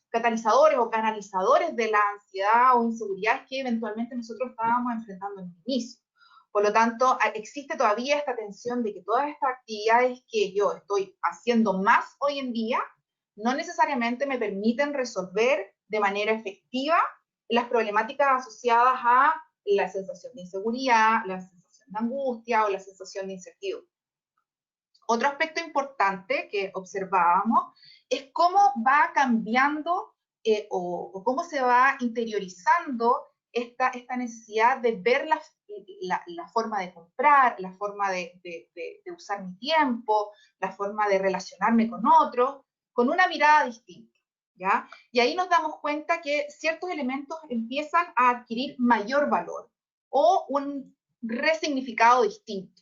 catalizadores o canalizadores de la ansiedad o inseguridad que eventualmente nosotros estábamos enfrentando en el inicio. Por lo tanto, existe todavía esta tensión de que todas estas actividades que yo estoy haciendo más hoy en día no necesariamente me permiten resolver de manera efectiva las problemáticas asociadas a la sensación de inseguridad, la sensación de angustia o la sensación de incertidumbre. Otro aspecto importante que observábamos es cómo va cambiando o cómo se va interiorizando esta necesidad de ver la forma de comprar, la forma de usar mi tiempo, la forma de relacionarme con otros, con una mirada distinta, ¿ya? Y ahí nos damos cuenta que ciertos elementos empiezan a adquirir mayor valor o un resignificado distinto.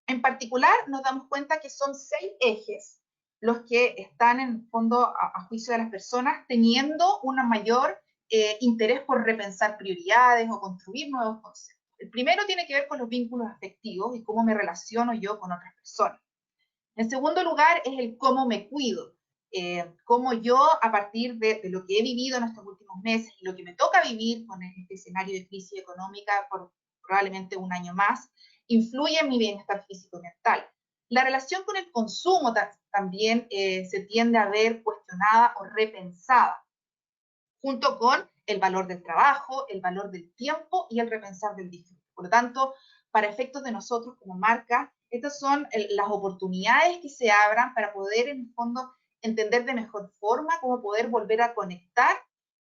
En particular, nos damos cuenta que son 6 ejes los que están en fondo a juicio de las personas teniendo un mayor interés por repensar prioridades o construir nuevos conceptos. El primero tiene que ver con los vínculos afectivos y cómo me relaciono yo con otras personas. En segundo lugar es el cómo me cuido, cómo yo a partir de lo que he vivido en estos últimos meses y lo que me toca vivir con este escenario de crisis económica por probablemente un año más, influye en mi bienestar físico y mental. La relación con el consumo también se tiende a ver cuestionada o repensada, junto con el valor del trabajo, el valor del tiempo y el repensar del disfrute. Por lo tanto, para efectos de nosotros como marca, estas son las oportunidades que se abran para poder, en el fondo, entender de mejor forma cómo poder volver a conectar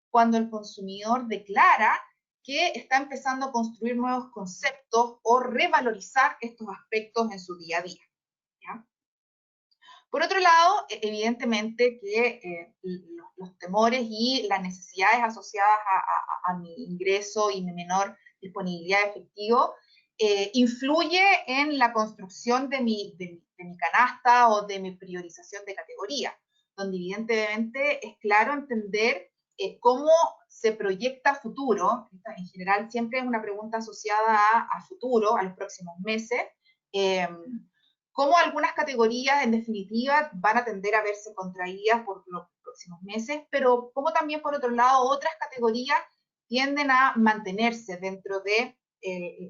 cuando el consumidor declara que está empezando a construir nuevos conceptos o revalorizar estos aspectos en su día a día, ¿ya? Por otro lado, evidentemente que los temores y las necesidades asociadas a mi ingreso y mi menor disponibilidad de efectivo influye en la construcción de mi canasta o de mi priorización de categoría, donde evidentemente es claro entender cómo se proyecta futuro. En general siempre es una pregunta asociada a futuro, a los próximos meses, cómo algunas categorías en definitiva van a tender a verse contraídas por los próximos meses, pero cómo también por otro lado otras categorías tienden a mantenerse dentro de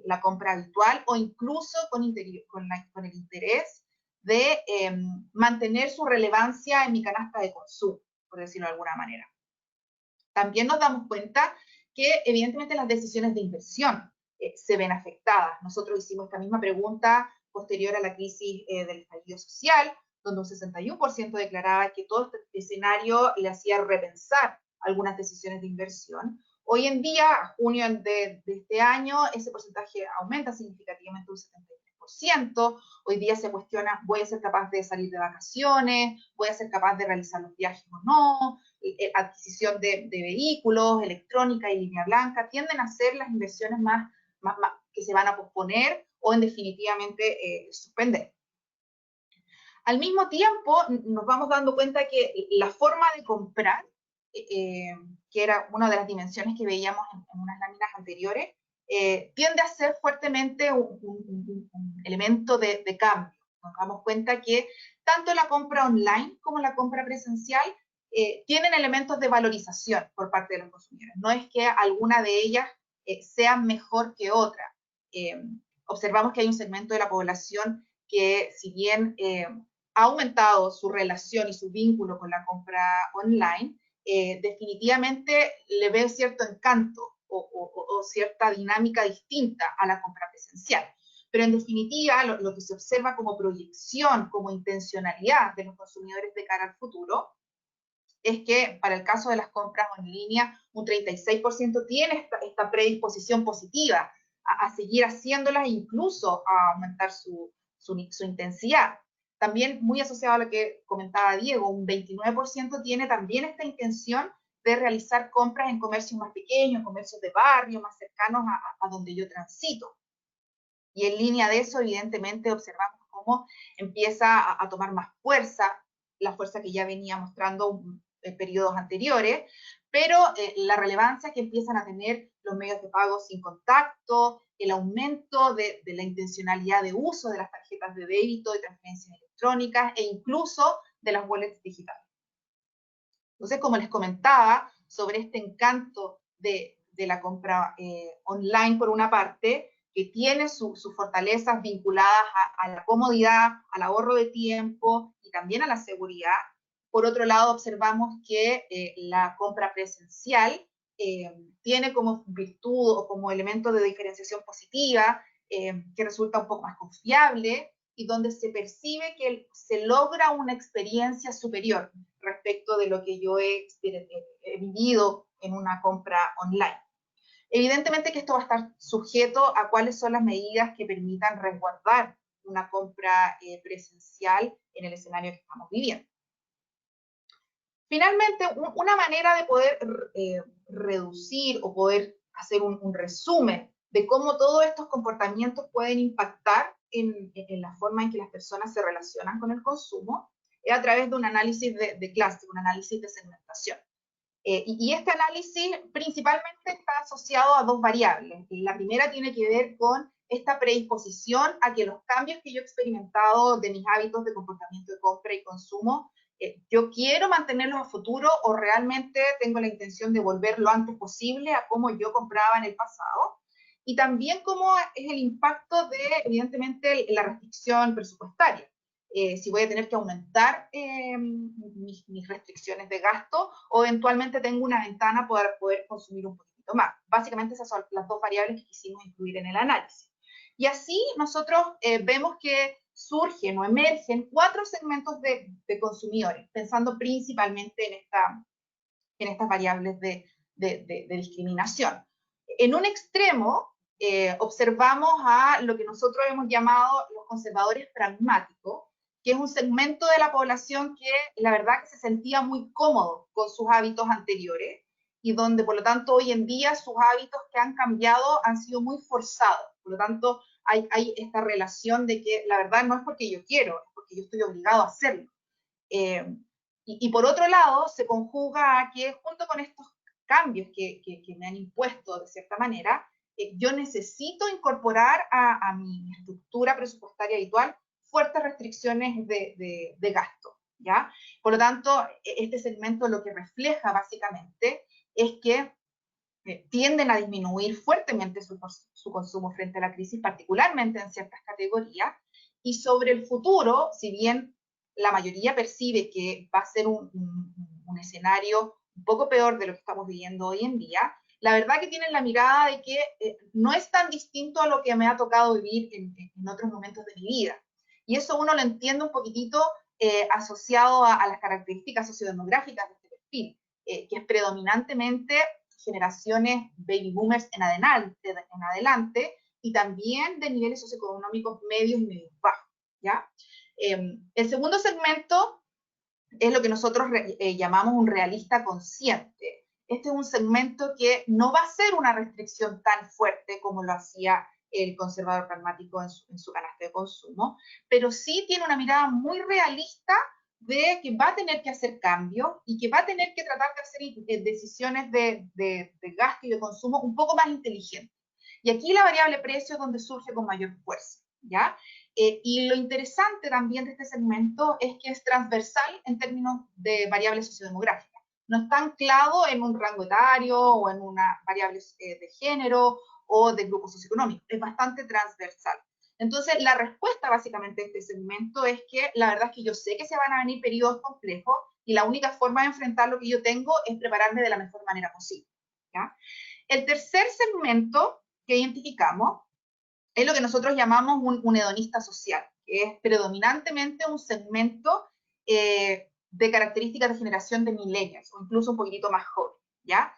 la compra habitual o incluso con el interés de mantener su relevancia en mi canasta de consumo, por decirlo de alguna manera. También nos damos cuenta que evidentemente las decisiones de inversión se ven afectadas. Nosotros hicimos esta misma pregunta posterior a la crisis del estallido social, donde un 61% declaraba que todo este escenario le hacía repensar algunas decisiones de inversión. Hoy en día, a junio de este año, ese porcentaje aumenta significativamente un 73%. Hoy día se cuestiona, ¿voy a ser capaz de salir de vacaciones? ¿Voy a ser capaz de realizar los viajes o no? Adquisición de vehículos, electrónica y línea blanca, tienden a ser las inversiones más que se van a posponer o en definitivamente suspender. Al mismo tiempo, nos vamos dando cuenta que la forma de comprar, que era una de las dimensiones que veíamos en unas láminas anteriores, tiende a ser fuertemente un elemento de cambio. Nos damos cuenta que tanto la compra online como la compra presencial tienen elementos de valorización por parte de los consumidores. No es que alguna de ellas sea mejor que otra. Observamos que hay un segmento de la población que, si bien ha aumentado su relación y su vínculo con la compra online, definitivamente le ve cierto encanto o cierta dinámica distinta a la compra presencial. Pero en definitiva, lo que se observa como proyección, como intencionalidad de los consumidores de cara al futuro, es que para el caso de las compras en línea, un 36% tiene esta predisposición positiva a seguir haciéndolas e incluso a aumentar su intensidad. También muy asociado a lo que comentaba Diego, un 29% tiene también esta intención de realizar compras en comercios más pequeños, comercios de barrio, más cercanos a donde yo transito. Y en línea de eso, evidentemente, observamos cómo empieza a tomar más fuerza, la fuerza que ya venía mostrando en periodos anteriores, pero la relevancia que empiezan a tener los medios de pago sin contacto, el aumento de la intencionalidad de uso de las tarjetas de débito y transferencias electrónicas e incluso de las wallets digitales. Entonces, como les comentaba, sobre este encanto de la compra online por una parte, que tiene sus fortalezas vinculadas a la comodidad, al ahorro de tiempo y también a la seguridad. Por otro lado, observamos que la compra presencial tiene como virtud o como elemento de diferenciación positiva, que resulta un poco más confiable y donde se percibe que se logra una experiencia superior respecto de lo que yo he vivido en una compra online. Evidentemente que esto va a estar sujeto a cuáles son las medidas que permitan resguardar una compra presencial en el escenario que estamos viviendo. Finalmente, una manera de poder reducir o poder hacer un resumen de cómo todos estos comportamientos pueden impactar en la forma en que las personas se relacionan con el consumo es a través de un análisis de clase, un análisis de segmentación. Y este análisis principalmente está asociado a dos variables. La primera tiene que ver con esta predisposición a que los cambios que yo he experimentado de mis hábitos de comportamiento de compra y consumo, yo quiero mantenerlos a futuro o realmente tengo la intención de volver lo antes posible a cómo yo compraba en el pasado. Y también cómo es el impacto de, evidentemente, la restricción presupuestaria. Si voy a tener que aumentar mis restricciones de gasto o eventualmente tengo una ventana para poder consumir un poquito más. Básicamente esas son las dos variables que quisimos incluir en el análisis. Y así nosotros vemos que surgen o emergen 4 segmentos de consumidores, pensando principalmente en estas variables de discriminación. En un extremo, observamos a lo que nosotros hemos llamado los conservadores pragmáticos, que es un segmento de la población que la verdad que se sentía muy cómodo con sus hábitos anteriores y donde por lo tanto hoy en día sus hábitos que han cambiado han sido muy forzados. Por lo tanto hay esta relación de que la verdad no es porque yo quiero, es porque yo estoy obligado a hacerlo. Y por otro lado se conjuga a que junto con estos cambios que me han impuesto de cierta manera, yo necesito incorporar a mi estructura presupuestaria habitual fuertes restricciones de gasto, ¿ya? Por lo tanto, este segmento lo que refleja básicamente es que tienden a disminuir fuertemente su consumo frente a la crisis, particularmente en ciertas categorías, y sobre el futuro, si bien la mayoría percibe que va a ser un escenario un poco peor de lo que estamos viviendo hoy en día, la verdad que tienen la mirada de que no es tan distinto a lo que me ha tocado vivir en otros momentos de mi vida. Y eso uno lo entiende un poquitito asociado a las características sociodemográficas de este perfil, que es predominantemente generaciones baby boomers en adelante y también de niveles socioeconómicos medios y medios bajos, ¿ya? El segundo segmento es lo que nosotros llamamos un realista consciente. Este es un segmento que no va a ser una restricción tan fuerte como lo hacía el conservador pragmático en su canasta de consumo, pero sí tiene una mirada muy realista de que va a tener que hacer cambios y que va a tener que tratar de hacer decisiones de gasto y de consumo un poco más inteligentes. Y aquí la variable precio es donde surge con mayor fuerza, ¿ya? Y lo interesante también de este segmento es que es transversal en términos de variables sociodemográficas. No está anclado en un rango etario o en una variable de género o de grupo socioeconómico. Es bastante transversal. Entonces, la respuesta básicamente de este segmento es que la verdad es que yo sé que se van a venir periodos complejos y la única forma de enfrentar lo que yo tengo es prepararme de la mejor manera posible, ¿ya? El tercer segmento que identificamos es lo que nosotros llamamos un hedonista social, que es predominantemente un segmento de características de generación de millennials, o incluso un poquitito más joven, ¿ya?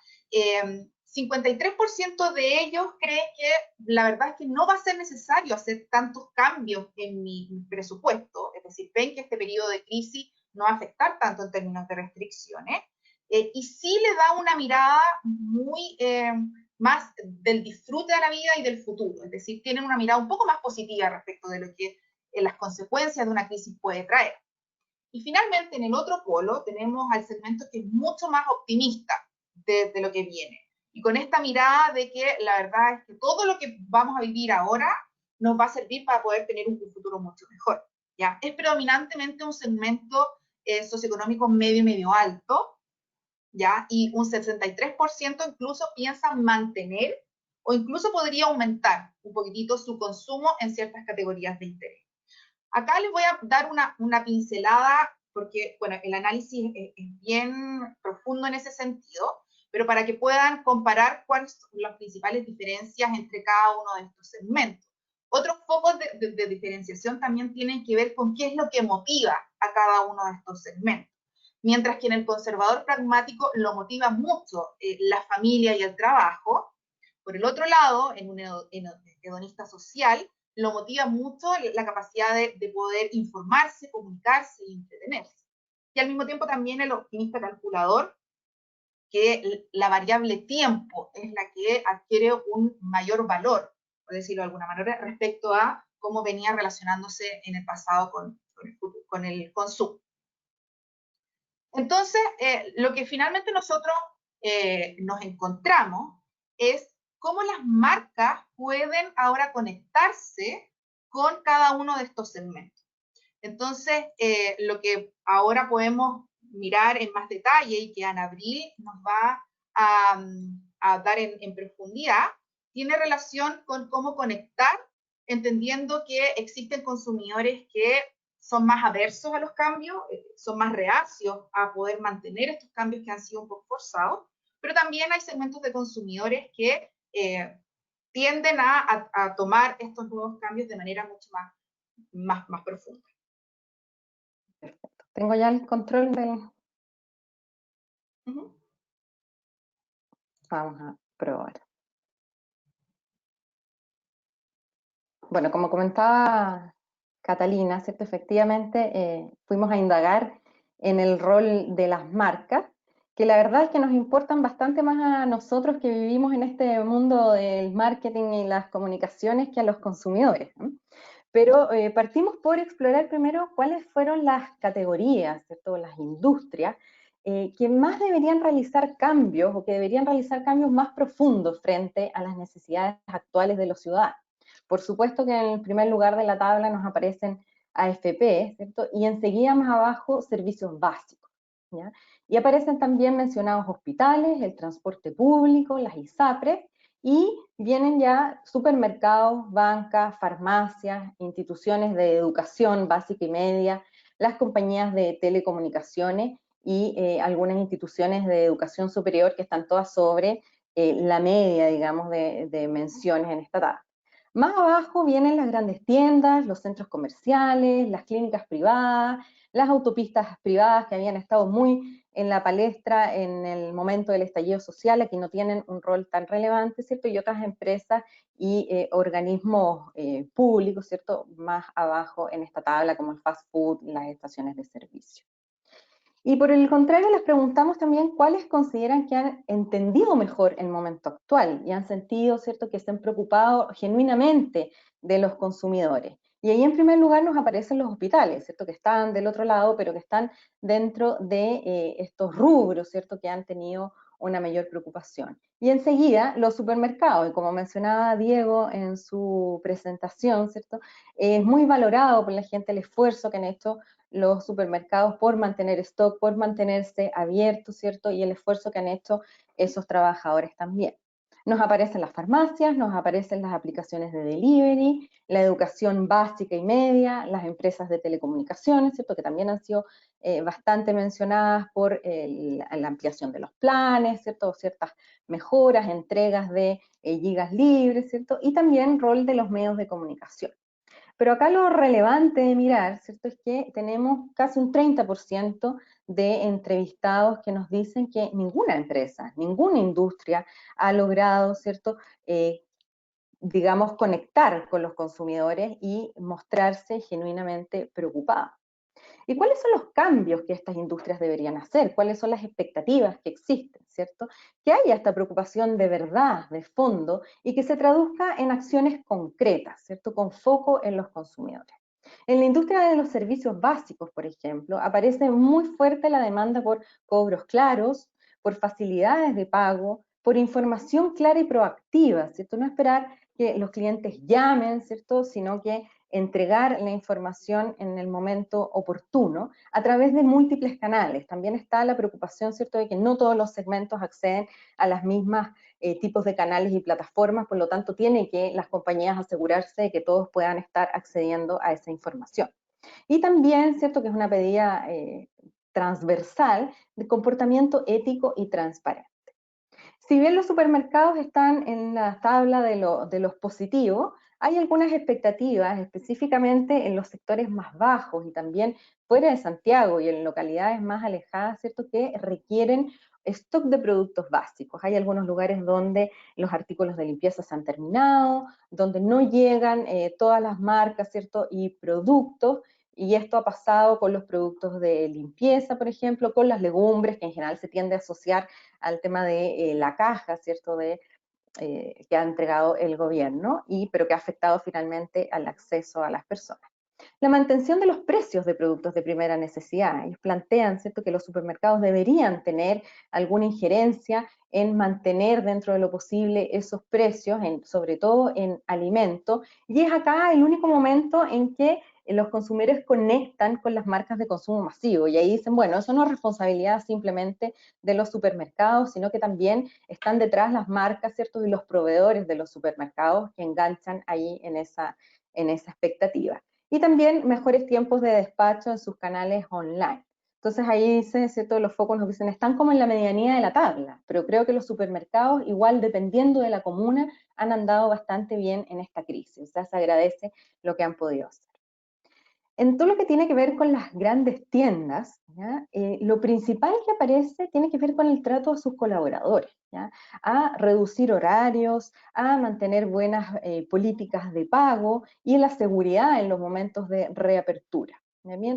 53% de ellos cree que la verdad es que no va a ser necesario hacer tantos cambios en mi presupuesto, es decir, ven que este periodo de crisis no va a afectar tanto en términos de restricciones, y sí le da una mirada muy más del disfrute de la vida y del futuro, es decir, tienen una mirada un poco más positiva respecto de lo que las consecuencias de una crisis puede traer. Y finalmente, en el otro polo, tenemos al segmento que es mucho más optimista de lo que viene. Y con esta mirada de que la verdad es que todo lo que vamos a vivir ahora nos va a servir para poder tener un futuro mucho mejor, ¿ya? Es predominantemente un segmento socioeconómico medio y medio alto, ¿ya? Y un 63% incluso piensa mantener o incluso podría aumentar un poquitito su consumo en ciertas categorías de interés. Acá les voy a dar una pincelada, porque bueno, el análisis es bien profundo en ese sentido, pero para que puedan comparar cuáles son las principales diferencias entre cada uno de estos segmentos. Otros focos de diferenciación también tienen que ver con qué es lo que motiva a cada uno de estos segmentos. Mientras que en el conservador pragmático lo motiva mucho la familia y el trabajo, por el otro lado, en un hedonista social, lo motiva mucho la capacidad de poder informarse, comunicarse y entretenerse. Y al mismo tiempo también el optimista calculador, que la variable tiempo es la que adquiere un mayor valor, por decirlo de alguna manera, respecto a cómo venía relacionándose en el pasado con el consumo. Entonces, lo que finalmente nosotros nos encontramos es cómo las marcas pueden ahora conectarse con cada uno de estos segmentos. Entonces, lo que ahora podemos mirar en más detalle y que Ana Abril nos va a dar en profundidad, tiene relación con cómo conectar, entendiendo que existen consumidores que son más aversos a los cambios, son más reacios a poder mantener estos cambios que han sido un poco forzados, pero también hay segmentos de consumidores que tienden a tomar estos nuevos cambios de manera mucho más profunda. Perfecto. Tengo ya el control del... Vamos a probar. Bueno, como comentaba Catalina, ¿cierto? Efectivamente, fuimos a indagar en el rol de las marcas, que la verdad es que nos importan bastante más a nosotros que vivimos en este mundo del marketing y las comunicaciones que a los consumidores, ¿no? Pero partimos por explorar primero cuáles fueron las categorías, ¿cierto? Las industrias que más deberían realizar cambios o que deberían realizar cambios más profundos frente a las necesidades actuales de los ciudadanos. Por supuesto que en el primer lugar de la tabla nos aparecen AFP, ¿cierto? Y enseguida más abajo servicios básicos, ¿ya? Y aparecen también mencionados hospitales, el transporte público, las ISAPRES, y vienen ya supermercados, bancas, farmacias, instituciones de educación básica y media, las compañías de telecomunicaciones y algunas instituciones de educación superior que están todas sobre la media, digamos, de menciones en esta tabla. Más abajo vienen las grandes tiendas, los centros comerciales, las clínicas privadas, las autopistas privadas que habían estado muy en la palestra en el momento del estallido social, aquí no tienen un rol tan relevante, ¿cierto? Y otras empresas y organismos públicos, ¿cierto? Más abajo en esta tabla, como el fast food y las estaciones de servicio. Y por el contrario, les preguntamos también cuáles consideran que han entendido mejor el momento actual y han sentido, ¿cierto?, que se han preocupado genuinamente de los consumidores. Y ahí en primer lugar nos aparecen los hospitales, ¿cierto?, que están del otro lado, pero que están dentro de estos rubros, ¿cierto?, que han tenido una mayor preocupación. Y enseguida los supermercados, y como mencionaba Diego en su presentación, ¿cierto?, es muy valorado por la gente el esfuerzo que han hecho los supermercados por mantener stock, por mantenerse abiertos, ¿cierto? Y el esfuerzo que han hecho esos trabajadores también. Nos aparecen las farmacias, nos aparecen las aplicaciones de delivery, la educación básica y media, las empresas de telecomunicaciones, ¿cierto? Que también han sido bastante mencionadas por la ampliación de los planes, ¿cierto? Ciertas mejoras, entregas de gigas libres, ¿cierto? Y también rol de los medios de comunicación. Pero acá lo relevante de mirar, ¿cierto?, es que tenemos casi un 30% de entrevistados que nos dicen que ninguna empresa, ninguna industria ha logrado, ¿cierto?, digamos, conectar con los consumidores y mostrarse genuinamente preocupada. ¿Y cuáles son los cambios que estas industrias deberían hacer? ¿Cuáles son las expectativas que existen, cierto? Que haya esta preocupación de verdad, de fondo, y que se traduzca en acciones concretas, ¿cierto? Con foco en los consumidores. En la industria de los servicios básicos, por ejemplo, aparece muy fuerte la demanda por cobros claros, por facilidades de pago, por información clara y proactiva, ¿cierto? No esperar que los clientes llamen, ¿cierto? Sino que entregar la información en el momento oportuno a través de múltiples canales. También está la preocupación, ¿cierto?, de que no todos los segmentos acceden a las mismas tipos de canales y plataformas, por lo tanto tiene que las compañías asegurarse de que todos puedan estar accediendo a esa información. Y también, ¿cierto?, que es una pedida transversal de comportamiento ético y transparente. Si bien los supermercados están en la tabla de los positivos, hay algunas expectativas, específicamente en los sectores más bajos y también fuera de Santiago y en localidades más alejadas, ¿cierto?, que requieren stock de productos básicos. Hay algunos lugares donde los artículos de limpieza se han terminado, donde no llegan todas las marcas, ¿cierto?, y productos, y esto ha pasado con los productos de limpieza, por ejemplo, con las legumbres, que en general se tiende a asociar al tema de la caja, ¿cierto?, que ha entregado el gobierno, pero que ha afectado finalmente al acceso a las personas. La mantención de los precios de productos de primera necesidad. Ellos plantean, ¿cierto?, que los supermercados deberían tener alguna injerencia en mantener dentro de lo posible esos precios, sobre todo en alimentos, y es acá el único momento en que los consumidores conectan con las marcas de consumo masivo, y ahí dicen, bueno, eso no es responsabilidad simplemente de los supermercados, sino que también están detrás las marcas, ¿cierto?, y los proveedores de los supermercados que enganchan ahí en esa expectativa. Y también mejores tiempos de despacho en sus canales online. Entonces ahí dice, ¿cierto?, los focos nos dicen, están como en la medianía de la tabla, pero creo que los supermercados, igual dependiendo de la comuna, han andado bastante bien en esta crisis. O sea, se agradece lo que han podido hacer. En todo lo que tiene que ver con las grandes tiendas, ¿ya? Lo principal que aparece tiene que ver con el trato a sus colaboradores, ¿ya? A reducir horarios, a mantener buenas políticas de pago y la seguridad en los momentos de reapertura.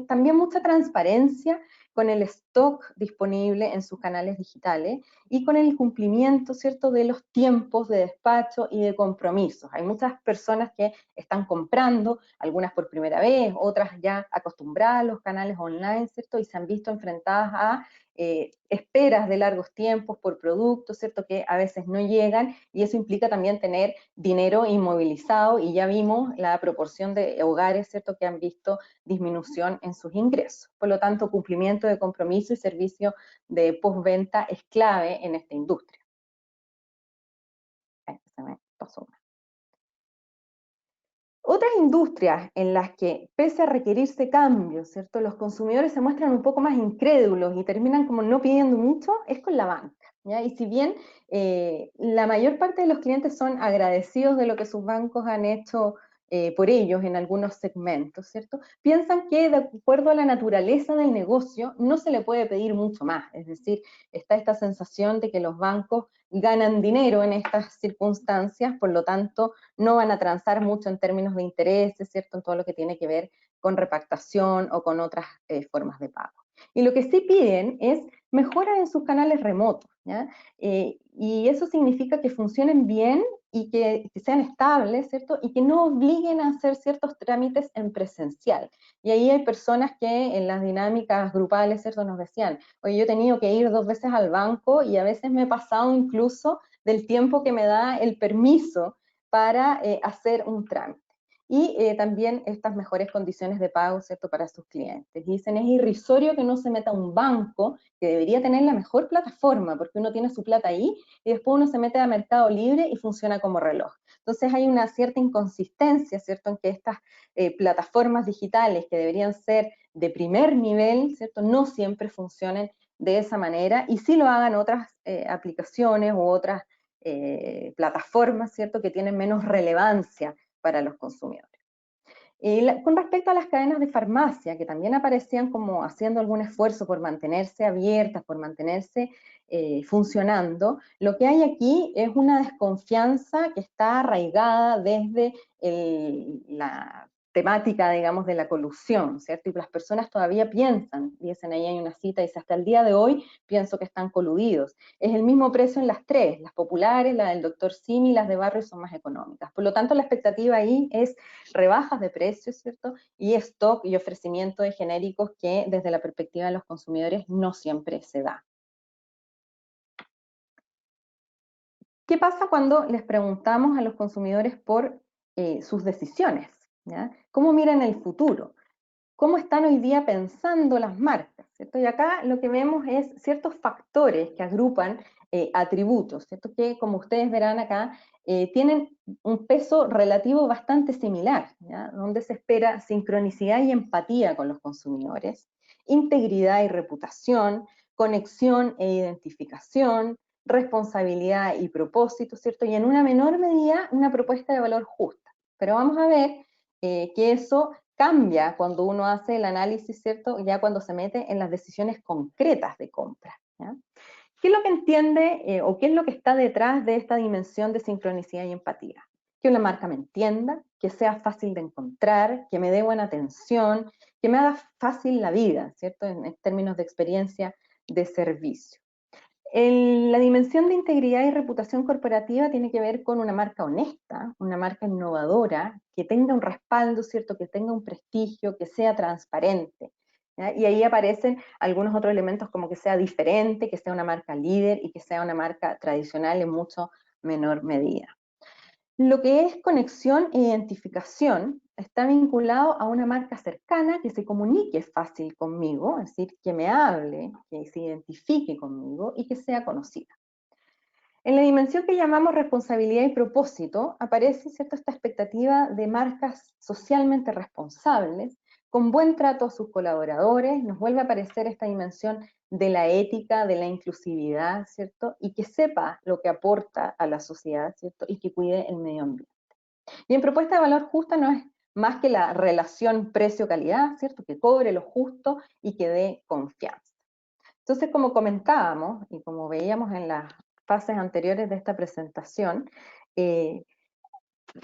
También mucha transparencia con el stock disponible en sus canales digitales y con el cumplimiento, ¿cierto?, de los tiempos de despacho y de compromisos. Hay muchas personas que están comprando, algunas por primera vez, otras ya acostumbradas a los canales online, ¿cierto?, y se han visto enfrentadas a esperas de largos tiempos por productos, ¿cierto?, que a veces no llegan, y eso implica también tener dinero inmovilizado, y ya vimos la proporción de hogares, ¿cierto?, que han visto disminución en sus ingresos. Por lo tanto, cumplimiento de compromiso y servicio de postventa es clave en esta industria. Se me pasó una. Otras industrias en las que, pese a requerirse cambios, ¿cierto?, los consumidores se muestran un poco más incrédulos y terminan como no pidiendo mucho, es con la banca, ¿ya? Y si bien la mayor parte de los clientes son agradecidos de lo que sus bancos han hecho por ellos en algunos segmentos, ¿cierto?, piensan que de acuerdo a la naturaleza del negocio no se le puede pedir mucho más. Es decir, está esta sensación de que los bancos ganan dinero en estas circunstancias, por lo tanto no van a transar mucho en términos de intereses, ¿cierto?, en todo lo que tiene que ver con repactación o con otras formas de pago. Y lo que sí piden es mejoras en sus canales remotos, ¿ya? Y eso significa que funcionen bien y que sean estables, ¿cierto?, y que no obliguen a hacer ciertos trámites en presencial. Y ahí hay personas que en las dinámicas grupales, ¿cierto?, nos decían, oye, yo he tenido que ir 2 veces al banco y a veces me he pasado incluso del tiempo que me da el permiso para hacer un trámite. Y también estas mejores condiciones de pago, ¿cierto?, para sus clientes. Dicen, es irrisorio que no se meta un banco, que debería tener la mejor plataforma, porque uno tiene su plata ahí, y después uno se mete a Mercado Libre y funciona como reloj. Entonces hay una cierta inconsistencia, ¿cierto?, en que estas plataformas digitales, que deberían ser de primer nivel, ¿cierto?, no siempre funcionen de esa manera, y sí lo hagan otras aplicaciones u otras plataformas, ¿cierto?, que tienen menos relevancia para los consumidores. Con respecto a las cadenas de farmacia, que también aparecían como haciendo algún esfuerzo por mantenerse abiertas, por mantenerse funcionando, lo que hay aquí es una desconfianza que está arraigada desde la temática, digamos, de la colusión, ¿cierto? Y las personas todavía piensan, dicen ahí hay una cita, dice, hasta el día de hoy pienso que están coludidos. Es el mismo precio en las tres, las populares, la del Dr. Simi y las de barrio son más económicas. Por lo tanto, la expectativa ahí es rebajas de precios, ¿cierto? Y stock y ofrecimiento de genéricos que desde la perspectiva de los consumidores no siempre se da. ¿Qué pasa cuando les preguntamos a los consumidores por sus decisiones? ¿Ya? ¿Cómo miran el futuro? ¿Cómo están hoy día pensando las marcas? ¿Cierto? Y acá lo que vemos es ciertos factores que agrupan atributos, ¿cierto? Que como ustedes verán acá, tienen un peso relativo bastante similar, ¿ya? Donde se espera sincronicidad y empatía con los consumidores, integridad y reputación, conexión e identificación, responsabilidad y propósito, ¿cierto? Y en una menor medida, una propuesta de valor justa. Pero vamos a ver que eso cambia cuando uno hace el análisis, ¿cierto? Ya cuando se mete en las decisiones concretas de compra, ¿ya? ¿Qué es lo que entiende o qué es lo que está detrás de esta dimensión de sincronicidad y empatía? Que una marca me entienda, que sea fácil de encontrar, que me dé buena atención, que me haga fácil la vida, ¿cierto? En términos de experiencia de servicio. La dimensión de integridad y reputación corporativa tiene que ver con una marca honesta, una marca innovadora, que tenga un respaldo, ¿cierto?, que tenga un prestigio, que sea transparente, ¿ya? Y ahí aparecen algunos otros elementos como que sea diferente, que sea una marca líder y que sea una marca tradicional en mucho menor medida. Lo que es conexión e identificación está vinculado a una marca cercana que se comunique fácil conmigo, es decir, que me hable, que se identifique conmigo y que sea conocida. En la dimensión que llamamos responsabilidad y propósito, aparece, ¿cierto?, esta expectativa de marcas socialmente responsables, con buen trato a sus colaboradores. Nos vuelve a aparecer esta dimensión de la ética, de la inclusividad, ¿cierto? Y que sepa lo que aporta a la sociedad, ¿cierto? Y que cuide el medio ambiente. Y en propuesta de valor justa nos más que la relación precio-calidad, ¿cierto? Que cobre lo justo y que dé confianza. Entonces, como comentábamos y como veíamos en las fases anteriores de esta presentación,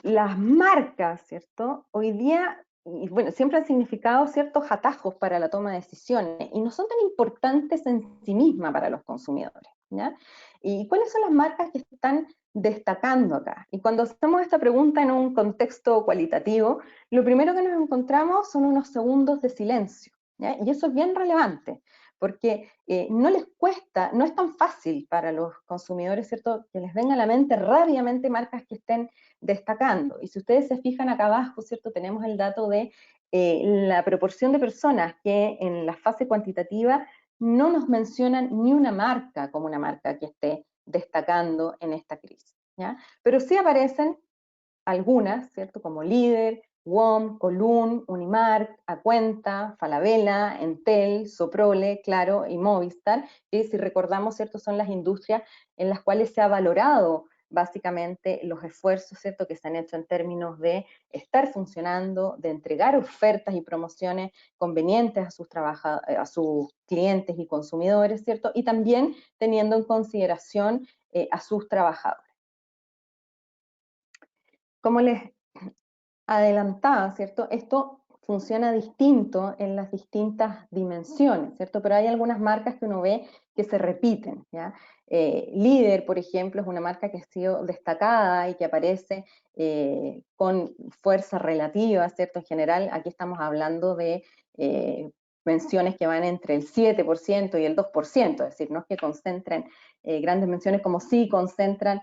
las marcas, ¿cierto? Hoy día, y bueno, siempre han significado ciertos atajos para la toma de decisiones y no son tan importantes en sí mismas para los consumidores, ¿ya? ¿Y cuáles son las marcas que están destacando acá? Y cuando hacemos esta pregunta en un contexto cualitativo, lo primero que nos encontramos son unos segundos de silencio, ¿ya? Y eso es bien relevante, porque no les cuesta, no es tan fácil para los consumidores, ¿cierto?, que les venga a la mente rápidamente marcas que estén destacando. Y si ustedes se fijan acá abajo, ¿cierto?, tenemos el dato de la proporción de personas que en la fase cuantitativa no nos mencionan ni una marca como una marca que esté destacando en esta crisis, ¿ya? Pero sí aparecen algunas, ¿cierto?, como Líder, WOM, Colún, Unimark, Acuenta, Falabella, Entel, Soprole, Claro y Movistar, que si recordamos, ¿cierto?, son las industrias en las cuales se ha valorado básicamente los esfuerzos, ¿cierto?, que se han hecho en términos de estar funcionando, de entregar ofertas y promociones convenientes a sus clientes y consumidores, ¿cierto?, y también teniendo en consideración a sus trabajadores. Como les adelantaba, ¿cierto? Esto funciona distinto en las distintas dimensiones, ¿cierto? Pero hay algunas marcas que uno ve que se repiten, ¿ya? Líder, por ejemplo, es una marca que ha sido destacada y que aparece con fuerza relativa, ¿cierto? En general, aquí estamos hablando de menciones que van entre el 7% y el 2%, es decir, no es que concentren grandes menciones como sí concentran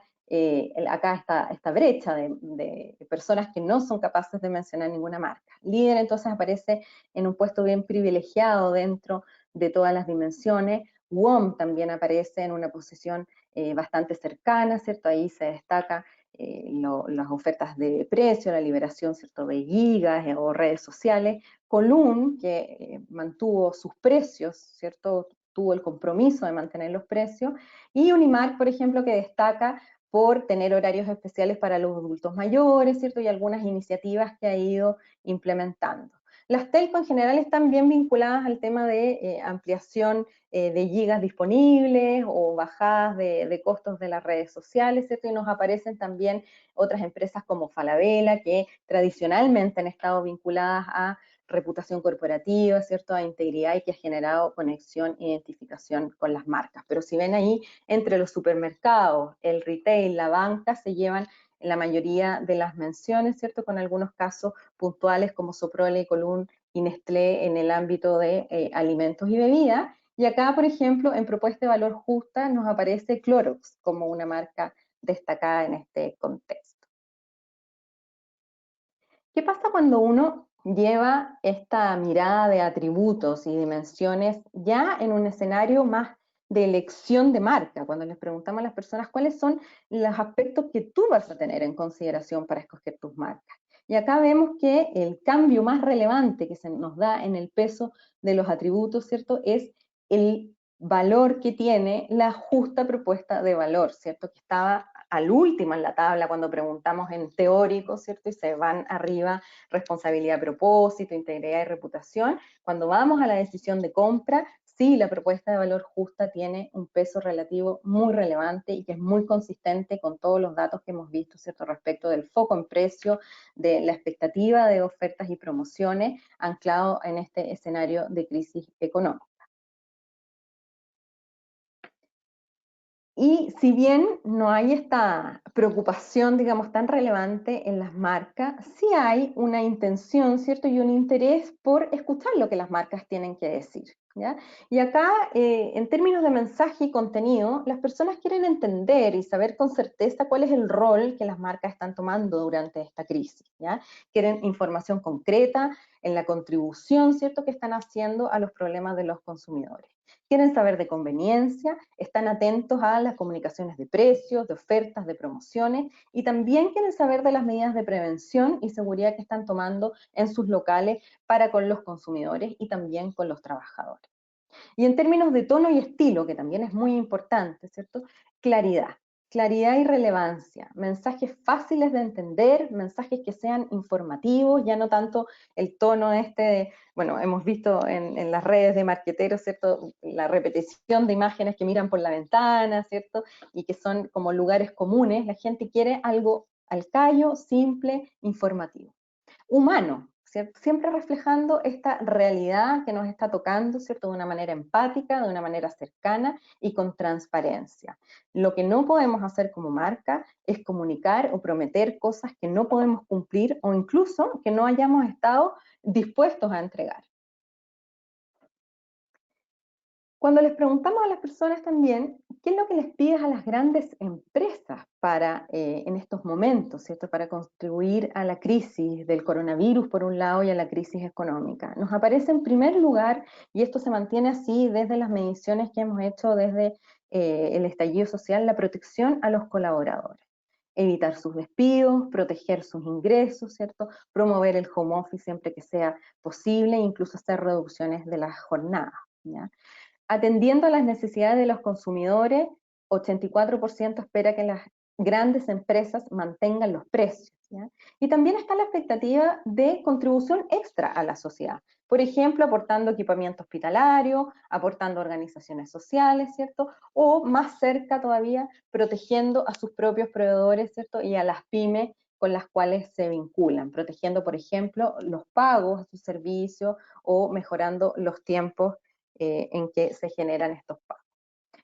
acá esta brecha de personas que no son capaces de mencionar ninguna marca. Líder entonces aparece en un puesto bien privilegiado dentro de todas las dimensiones. WOM también aparece en una posición bastante cercana, ¿cierto? Ahí se destaca las ofertas de precio, la liberación, ¿cierto?, de gigas o redes sociales. Colún, que mantuvo sus precios, ¿cierto?, tuvo el compromiso de mantener los precios. Y Unimark, por ejemplo, que destaca por tener horarios especiales para los adultos mayores, ¿cierto? Y algunas iniciativas que ha ido implementando. Las telco en general están bien vinculadas al tema de ampliación de gigas disponibles o bajadas de costos de las redes sociales, ¿cierto? Y nos aparecen también otras empresas como Falabella, que tradicionalmente han estado vinculadas a reputación corporativa, ¿cierto?, a integridad y que ha generado conexión e identificación con las marcas. Pero si ven ahí, entre los supermercados, el retail, la banca, se llevan la mayoría de las menciones, ¿cierto?, con algunos casos puntuales como Soprole, Colún y Nestlé en el ámbito de alimentos y bebidas. Y acá, por ejemplo, en propuesta de valor justa nos aparece Clorox como una marca destacada en este contexto. ¿Qué pasa cuando uno lleva esta mirada de atributos y dimensiones ya en un escenario más de elección de marca? Cuando les preguntamos a las personas cuáles son los aspectos que tú vas a tener en consideración para escoger tus marcas. Y acá vemos que el cambio más relevante que se nos da en el peso de los atributos, ¿cierto?, es el valor que tiene la justa propuesta de valor, ¿cierto?, que estaba al último en la tabla cuando preguntamos en teórico, ¿cierto?, y se van arriba responsabilidad, propósito, integridad y reputación. Cuando vamos a la decisión de compra, sí, la propuesta de valor justa tiene un peso relativo muy relevante y que es muy consistente con todos los datos que hemos visto, ¿cierto?, respecto del foco en precio, de la expectativa de ofertas y promociones anclado en este escenario de crisis económica. Y si bien no hay esta preocupación, digamos, tan relevante en las marcas, sí hay una intención, ¿cierto?, y un interés por escuchar lo que las marcas tienen que decir, ¿ya? Y acá, en términos de mensaje y contenido, las personas quieren entender y saber con certeza cuál es el rol que las marcas están tomando durante esta crisis, ¿ya? Quieren información concreta en la contribución, ¿cierto?, que están haciendo a los problemas de los consumidores. Quieren saber de conveniencia, están atentos a las comunicaciones de precios, de ofertas, de promociones, y también quieren saber de las medidas de prevención y seguridad que están tomando en sus locales para con los consumidores y también con los trabajadores. Y en términos de tono y estilo, que también es muy importante, ¿cierto?, claridad. claridad y relevancia, mensajes fáciles de entender, mensajes que sean informativos, ya no tanto el tono bueno, hemos visto en las redes de marqueteros, ¿cierto? La repetición de imágenes que miran por la ventana, ¿cierto? Y que son como lugares comunes. La gente quiere algo al callo, simple, informativo. Humano, ¿cierto? Siempre reflejando esta realidad que nos está tocando, ¿cierto? De una manera empática, de una manera cercana y con transparencia. Lo que no podemos hacer como marca es comunicar o prometer cosas que no podemos cumplir o incluso que no hayamos estado dispuestos a entregar. Cuando les preguntamos a las personas también, ¿qué es lo que les pides a las grandes empresas para, en estos momentos, ¿cierto? Para contribuir a la crisis del coronavirus por un lado y a la crisis económica? Nos aparece en primer lugar, y esto se mantiene así desde las mediciones que hemos hecho desde el estallido social, la protección a los colaboradores. Evitar sus despidos, proteger sus ingresos, ¿cierto? Promover el home office siempre que sea posible, incluso hacer reducciones de las jornadas, ¿ya? Atendiendo a las necesidades de los consumidores, 84% espera que las grandes empresas mantengan los precios, ¿ya? Y también está la expectativa de contribución extra a la sociedad. Por ejemplo, aportando equipamiento hospitalario, aportando organizaciones sociales, ¿cierto? O más cerca todavía, protegiendo a sus propios proveedores, ¿cierto? Y a las pymes con las cuales se vinculan, protegiendo, por ejemplo, los pagos a sus servicios o mejorando los tiempos en que se generan estos pagos.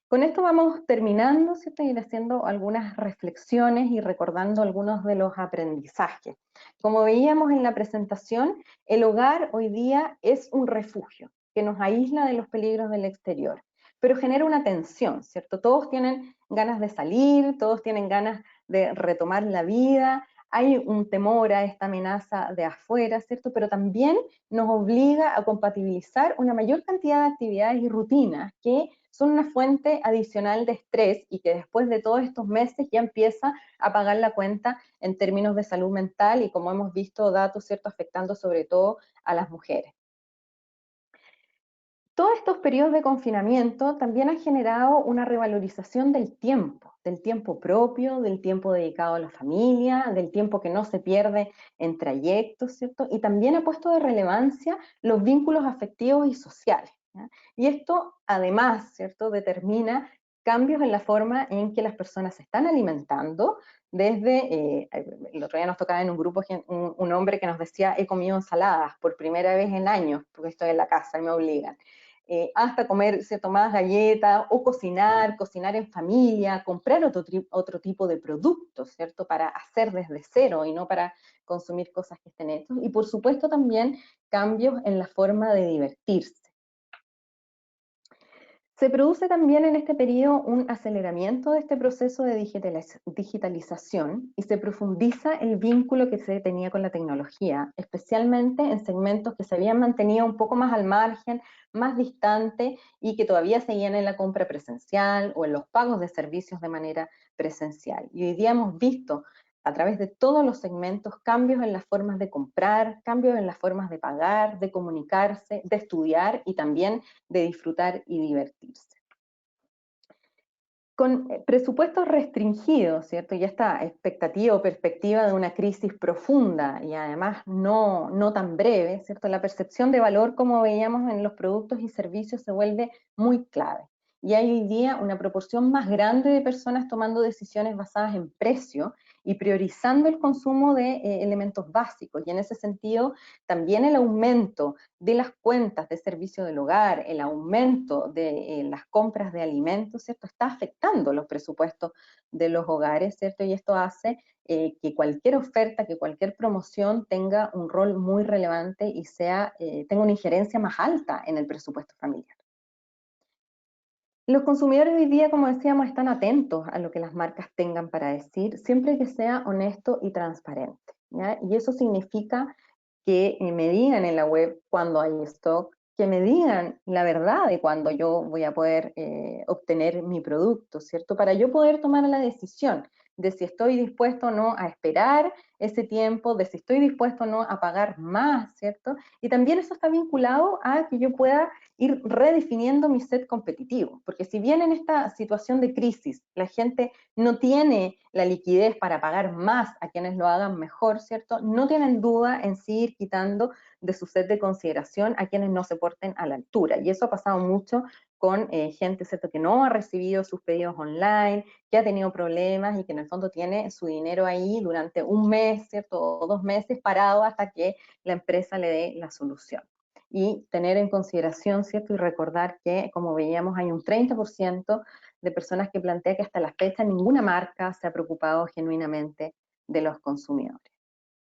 Con esto vamos terminando, ¿cierto? Y haciendo algunas reflexiones y recordando algunos de los aprendizajes. Como veíamos en la presentación, el hogar hoy día es un refugio que nos aísla de los peligros del exterior, pero genera una tensión, ¿cierto? Todos tienen ganas de salir, todos tienen ganas de retomar la vida, hay un temor a esta amenaza de afuera, ¿cierto? Pero también nos obliga a compatibilizar una mayor cantidad de actividades y rutinas que son una fuente adicional de estrés y que después de todos estos meses ya empieza a pagar la cuenta en términos de salud mental y, como hemos visto, datos, ¿cierto?, afectando sobre todo a las mujeres. Todos estos periodos de confinamiento también han generado una revalorización del tiempo propio, del tiempo dedicado a la familia, del tiempo que no se pierde en trayectos, ¿cierto? Y también ha puesto de relevancia los vínculos afectivos y sociales, ¿ya? Y esto, además, ¿cierto?, determina cambios en la forma en que las personas se están alimentando, desde, el otro día nos tocaba en un grupo un hombre que nos decía, he comido ensaladas por primera vez en años, porque estoy en la casa y me obligan. Hasta comer, ¿cierto?, más galletas, o cocinar en familia, comprar otro tipo de productos, ¿cierto?, para hacer desde cero y no para consumir cosas que estén hechas. Y por supuesto también cambios en la forma de divertirse. Se produce también en este periodo un aceleramiento de este proceso de digitalización y se profundiza el vínculo que se tenía con la tecnología, especialmente en segmentos que se habían mantenido un poco más al margen, más distante y que todavía seguían en la compra presencial o en los pagos de servicios de manera presencial. Y hoy día hemos visto a través de todos los segmentos cambios en las formas de comprar, cambios en las formas de pagar, de comunicarse, de estudiar y también de disfrutar y divertirse. Con presupuestos restringidos, ¿cierto? Y esta expectativa o perspectiva de una crisis profunda y además no tan breve, ¿cierto? La percepción de valor, como veíamos en los productos y servicios, se vuelve muy clave. Y hay hoy día una proporción más grande de personas tomando decisiones basadas en precio y priorizando el consumo de elementos básicos. Y en ese sentido, también el aumento de las cuentas de servicio del hogar, el aumento de las compras de alimentos, ¿cierto?, está afectando los presupuestos de los hogares, ¿cierto? Y esto hace que cualquier oferta, que cualquier promoción tenga un rol muy relevante y tenga una injerencia más alta en el presupuesto familiar. Los consumidores hoy día, como decíamos, están atentos a lo que las marcas tengan para decir, siempre que sea honesto y transparente, ¿ya? Y eso significa que me digan en la web cuando hay stock, que me digan la verdad de cuándo yo voy a poder obtener mi producto, ¿cierto? Para yo poder tomar la decisión de si estoy dispuesto o no a esperar ese tiempo, de si estoy dispuesto o no a pagar más, ¿cierto? Y también eso está vinculado a que yo pueda ir redefiniendo mi set competitivo, porque si bien en esta situación de crisis la gente no tiene la liquidez para pagar más a quienes lo hagan mejor, ¿cierto? No tienen duda en seguir quitando de su set de consideración a quienes no se porten a la altura, y eso ha pasado mucho con gente, ¿cierto?, que no ha recibido sus pedidos online, que ha tenido problemas y que en el fondo tiene su dinero ahí durante un mes, ¿cierto?, o 2 meses parado hasta que la empresa le dé la solución. Y tener en consideración, ¿cierto?, y recordar que, como veíamos, hay un 30% de personas que plantea que hasta la fecha ninguna marca se ha preocupado genuinamente de los consumidores.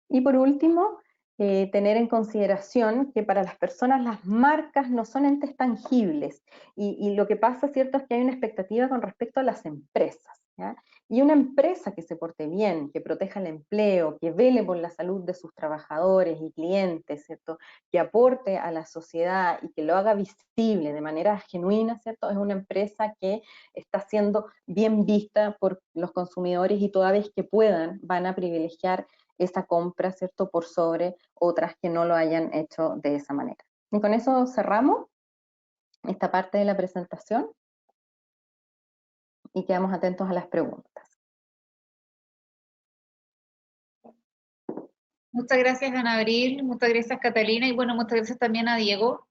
Y por último, tener en consideración que para las personas las marcas no son entes tangibles, y lo que pasa, ¿cierto?, es que hay una expectativa con respecto a las empresas, ¿ya? Y una empresa que se porte bien, que proteja el empleo, que vele por la salud de sus trabajadores y clientes, ¿cierto?, que aporte a la sociedad y que lo haga visible de manera genuina, ¿cierto?, es una empresa que está siendo bien vista por los consumidores y toda vez que puedan van a privilegiar esa compra, ¿cierto?, por sobre otras que no lo hayan hecho de esa manera. Y con eso cerramos esta parte de la presentación y quedamos atentos a las preguntas. Muchas gracias, Ana Abril, muchas gracias, Catalina, y bueno, muchas gracias también a Diego.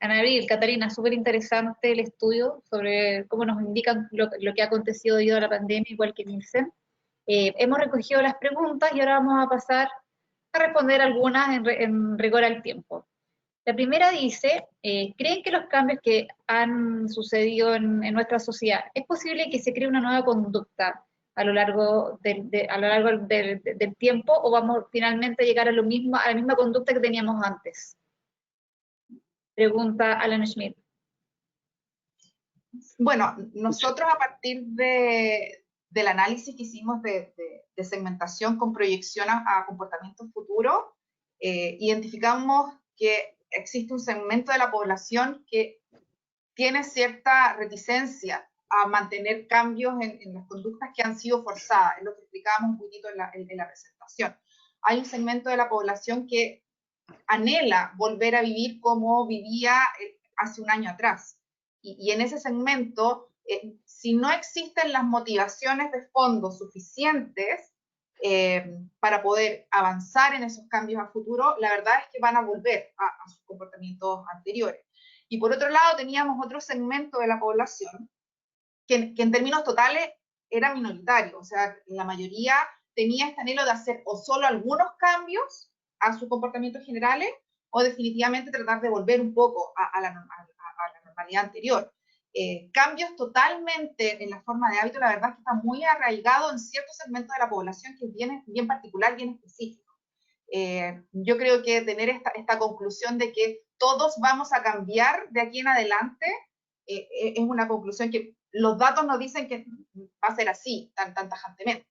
Ana Abril, Catalina, súper interesante el estudio sobre cómo nos indican lo que ha acontecido debido a la pandemia, igual que Nielsen. Hemos recogido las preguntas y ahora vamos a pasar a responder algunas en rigor al tiempo. La primera dice, ¿creen que los cambios que han sucedido en nuestra sociedad, es posible que se cree una nueva conducta a lo largo del tiempo, o vamos finalmente a llegar a la misma conducta que teníamos antes? Pregunta Alan Schmidt. Bueno, nosotros a partir del análisis que hicimos de segmentación con proyección a comportamientos futuros, identificamos que existe un segmento de la población que tiene cierta reticencia a mantener cambios en las conductas que han sido forzadas, es lo que explicábamos un poquito en la presentación. Hay un segmento de la población que anhela volver a vivir como vivía hace un año atrás. Y en ese segmento, si no existen las motivaciones de fondo suficientes para poder avanzar en esos cambios a futuro, la verdad es que van a volver a sus comportamientos anteriores. Y por otro lado, teníamos otro segmento de la población que en términos totales era minoritario, o sea, la mayoría tenía este anhelo de hacer o solo algunos cambios a sus comportamientos generales, o definitivamente tratar de volver un poco a la normalidad anterior. Cambios totalmente en la forma de hábito, la verdad es que está muy arraigado en ciertos segmentos de la población que es bien particular, bien específico. Yo creo que tener esta conclusión de que todos vamos a cambiar de aquí en adelante es una conclusión que los datos nos dicen que va a ser así, tan tajantemente.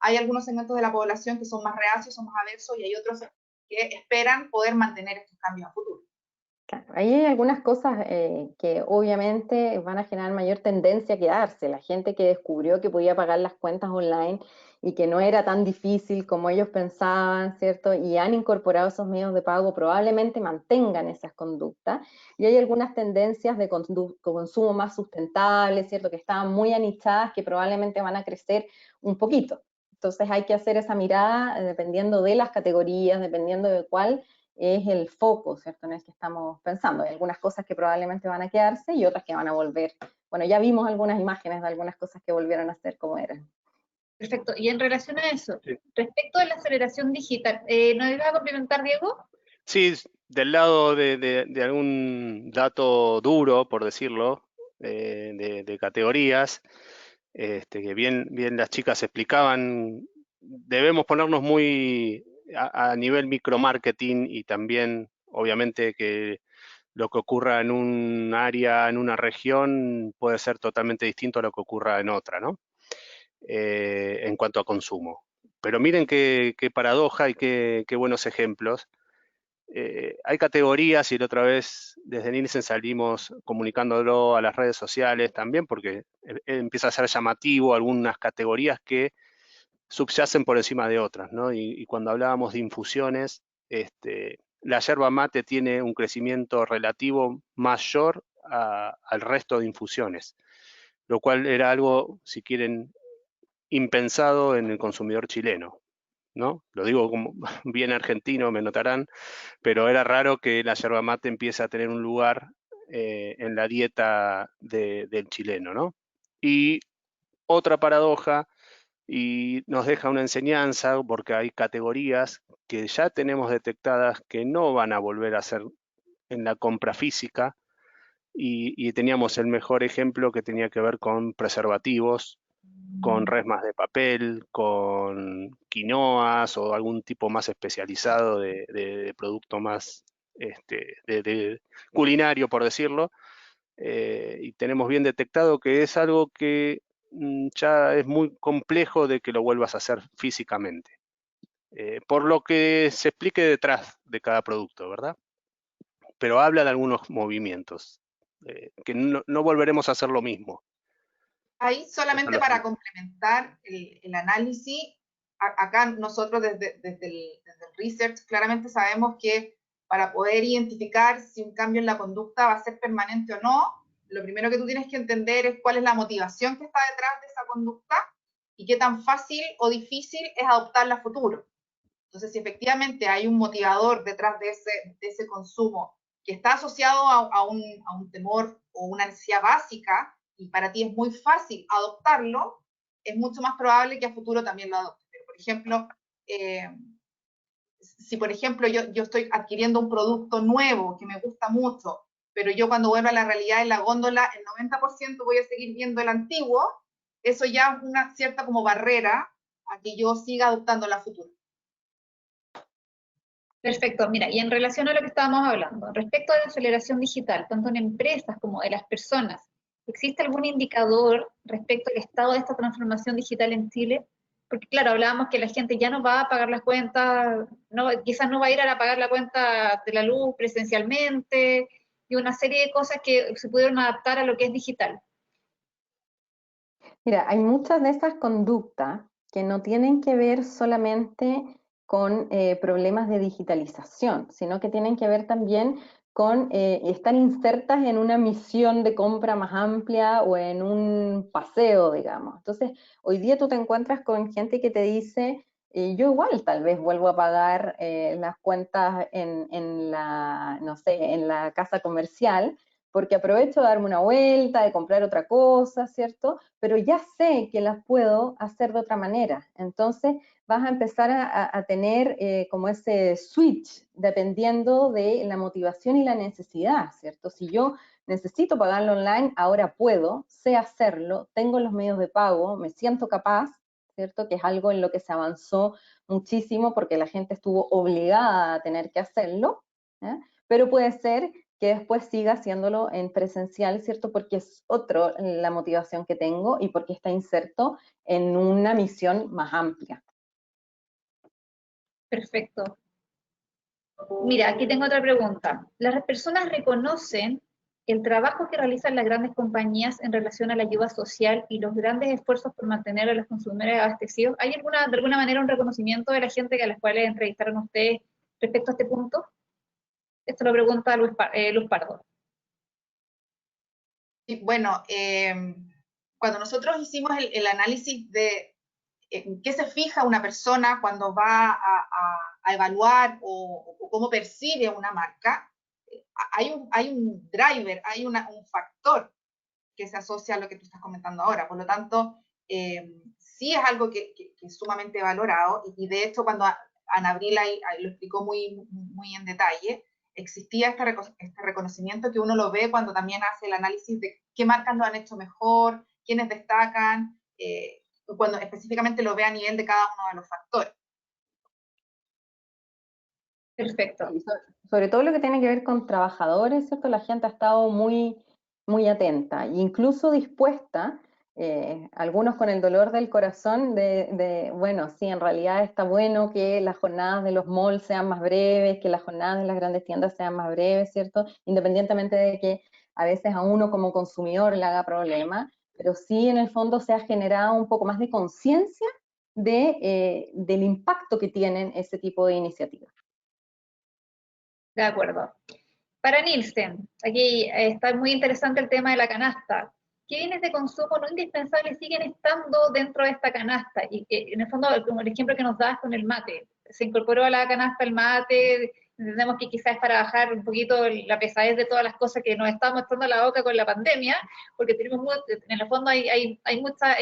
Hay algunos segmentos de la población que son más reacios, son más aversos, y hay otros que esperan poder mantener estos cambios a futuro. Claro, ahí hay algunas cosas que obviamente van a generar mayor tendencia a quedarse. La gente que descubrió que podía pagar las cuentas online y que no era tan difícil como ellos pensaban, ¿cierto? Y han incorporado esos medios de pago, probablemente mantengan esas conductas. Y hay algunas tendencias de consumo más sustentable, ¿cierto? Que estaban muy anichadas, que probablemente van a crecer un poquito. Entonces hay que hacer esa mirada dependiendo de las categorías, dependiendo de cuál es el foco, ¿cierto?, en el que estamos pensando. Hay algunas cosas que probablemente van a quedarse y otras que van a volver. Bueno, ya vimos algunas imágenes de algunas cosas que volvieron a ser como eran. Perfecto. Y en relación a eso, sí, respecto a la aceleración digital, ¿nos iba a complementar, Diego? Sí, del lado de algún dato duro, por decirlo, de categorías, que bien las chicas explicaban, debemos ponernos muy a nivel micromarketing, y también, obviamente, que lo que ocurra en un área, en una región, puede ser totalmente distinto a lo que ocurra en otra, ¿no? En cuanto a consumo. Pero miren qué paradoja y qué buenos ejemplos. hay categorías, y la otra vez desde Nielsen salimos comunicándolo a las redes sociales también, porque empieza a ser llamativo algunas categorías que subyacen por encima de otras, ¿no? Y cuando hablábamos de infusiones, la yerba mate tiene un crecimiento relativo mayor al resto de infusiones, lo cual era algo, si quieren, impensado en el consumidor chileno, ¿no? Lo digo como bien argentino, me notarán, pero era raro que la yerba mate empiece a tener un lugar en la dieta del chileno, ¿no? Y otra paradoja, y nos deja una enseñanza, porque hay categorías que ya tenemos detectadas que no van a volver a ser en la compra física, y teníamos el mejor ejemplo que tenía que ver con preservativos, con resmas de papel, con quinoas o algún tipo más especializado de producto más de culinario, por decirlo, y tenemos bien detectado que es algo que ya es muy complejo de que lo vuelvas a hacer físicamente, por lo que se explique detrás de cada producto, ¿verdad? Pero habla de algunos movimientos, que no volveremos a hacer lo mismo. Ahí solamente para complementar el análisis, acá nosotros desde el research claramente sabemos que para poder identificar si un cambio en la conducta va a ser permanente o no, lo primero que tú tienes que entender es cuál es la motivación que está detrás de esa conducta y qué tan fácil o difícil es adoptarla a futuro. Entonces, si efectivamente hay un motivador detrás de ese consumo que está asociado a un temor o una necesidad básica, y para ti es muy fácil adoptarlo, es mucho más probable que a futuro también lo adoptes. Pero, por ejemplo, si por ejemplo yo estoy adquiriendo un producto nuevo que me gusta mucho, pero yo cuando vuelvo a la realidad en la góndola, el 90% voy a seguir viendo el antiguo, eso ya es una cierta como barrera a que yo siga adoptando la futura. Perfecto, mira, y en relación a lo que estábamos hablando, respecto a la aceleración digital, tanto en empresas como de las personas, ¿existe algún indicador respecto al estado de esta transformación digital en Chile? Porque claro, hablábamos que la gente ya no va a pagar las cuentas, no, quizás no va a ir a pagar la cuenta de la luz presencialmente, y una serie de cosas que se pudieron adaptar a lo que es digital. Mira, hay muchas de esas conductas que no tienen que ver solamente con problemas de digitalización, sino que tienen que ver también con estar insertas en una misión de compra más amplia o en un paseo, digamos. Entonces, hoy día tú te encuentras con gente que te dice, yo igual tal vez vuelvo a pagar las cuentas en la, no sé, en la casa comercial, porque aprovecho de darme una vuelta, de comprar otra cosa, ¿cierto? Pero ya sé que las puedo hacer de otra manera. Entonces vas a empezar a tener como ese switch, dependiendo de la motivación y la necesidad, ¿cierto? Si yo necesito pagarlo online, ahora puedo, sé hacerlo, tengo los medios de pago, me siento capaz, ¿cierto? Que es algo en lo que se avanzó muchísimo porque la gente estuvo obligada a tener que hacerlo, ¿eh? Pero puede ser que después siga haciéndolo en presencial, ¿cierto? Porque es otro la motivación que tengo y porque está inserto en una misión más amplia. Perfecto. Mira, aquí tengo otra pregunta. ¿Las personas reconocen el trabajo que realizan las grandes compañías en relación a la ayuda social y los grandes esfuerzos por mantener a los consumidores abastecidos? ¿Hay de alguna manera un reconocimiento de la gente a las cuales entrevistaron ustedes respecto a este punto? Esto lo pregunta Luz Pardo. Sí, bueno, cuando nosotros hicimos el análisis de en qué se fija una persona cuando va a evaluar o cómo percibe una marca, hay un driver, hay un factor que se asocia a lo que tú estás comentando ahora. Por lo tanto, sí es algo que es sumamente valorado, y de hecho cuando Ana Abril ahí lo explicó muy en detalle, existía este reconocimiento que uno lo ve cuando también hace el análisis de qué marcas lo han hecho mejor, quiénes destacan, cuando específicamente lo ve a nivel de cada uno de los factores. Perfecto. Sobre todo lo que tiene que ver con trabajadores, ¿cierto? La gente ha estado muy atenta e incluso dispuesta algunos con el dolor del corazón bueno, sí, en realidad está bueno que las jornadas de los malls sean más breves, que las jornadas de las grandes tiendas sean más breves, ¿cierto? Independientemente de que a veces a uno como consumidor le haga problema, pero sí en el fondo se ha generado un poco más de conciencia del impacto que tienen ese tipo de iniciativas. De acuerdo. Para Nielsen, aquí está muy interesante el tema de la canasta. ¿Qué bienes de consumo no indispensables siguen estando dentro de esta canasta? Y que, en el fondo, como el ejemplo que nos das con el mate, se incorporó a la canasta el mate, entendemos que quizás es para bajar un poquito la pesadez de todas las cosas que nos estamos echando a la boca con la pandemia, porque tenemos en el fondo hay mucha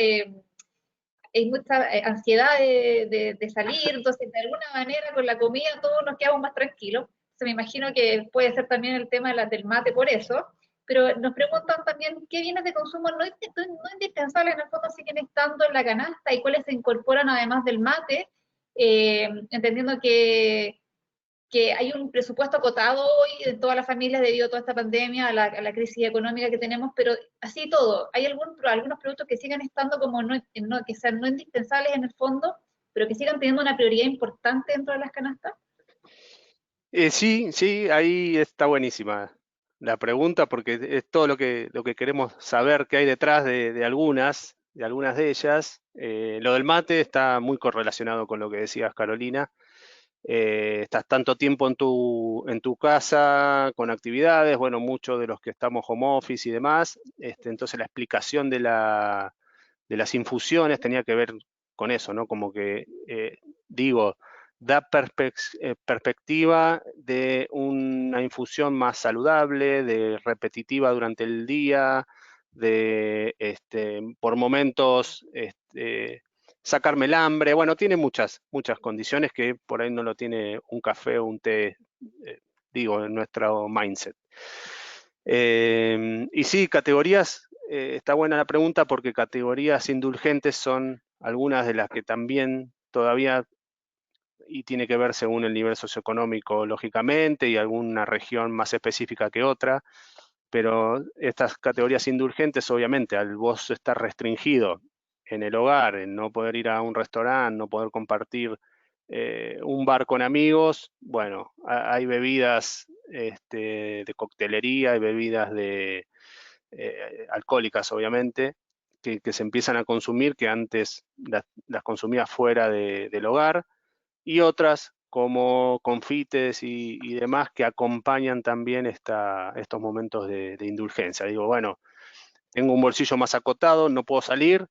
ansiedad de salir, entonces de alguna manera con la comida todos nos quedamos más tranquilos. Me imagino que puede ser también el tema del mate por eso, pero nos preguntan también qué bienes de consumo no indispensables en el fondo siguen estando en la canasta y cuáles se incorporan además del mate, entendiendo que hay un presupuesto acotado hoy en todas las familias debido a toda esta pandemia, a la crisis económica que tenemos, pero así todo, ¿hay algunos productos que sigan estando como que sean no indispensables en el fondo, pero que sigan teniendo una prioridad importante dentro de las canastas? Sí, sí, ahí está buenísima la pregunta porque es todo lo que queremos saber que hay detrás de algunas de ellas. Lo del mate está muy correlacionado con lo que decías, Carolina. Estás tanto tiempo en tu casa con actividades, bueno, muchos de los que estamos home office y demás, entonces la explicación de las infusiones tenía que ver con eso, ¿no? Como que, digo, da perspectiva de una infusión más saludable, de repetitiva durante el día, de por momentos sacarme el hambre. Bueno, tiene muchas condiciones que por ahí no lo tiene un café o un té, digo, en nuestro mindset. Y sí, categorías, está buena la pregunta porque categorías indulgentes son algunas de las que también todavía, y tiene que ver según el nivel socioeconómico, lógicamente, y alguna región más específica que otra, pero estas categorías indulgentes, obviamente, al vos estar restringido en el hogar, en no poder ir a un restaurante, no poder compartir un bar con amigos, bueno, hay bebidas de coctelería, hay bebidas alcohólicas, obviamente, que se empiezan a consumir, que antes las consumía fuera del hogar, y otras como confites y demás que acompañan también estos momentos de indulgencia. Digo, bueno, tengo un bolsillo más acotado, no puedo salir,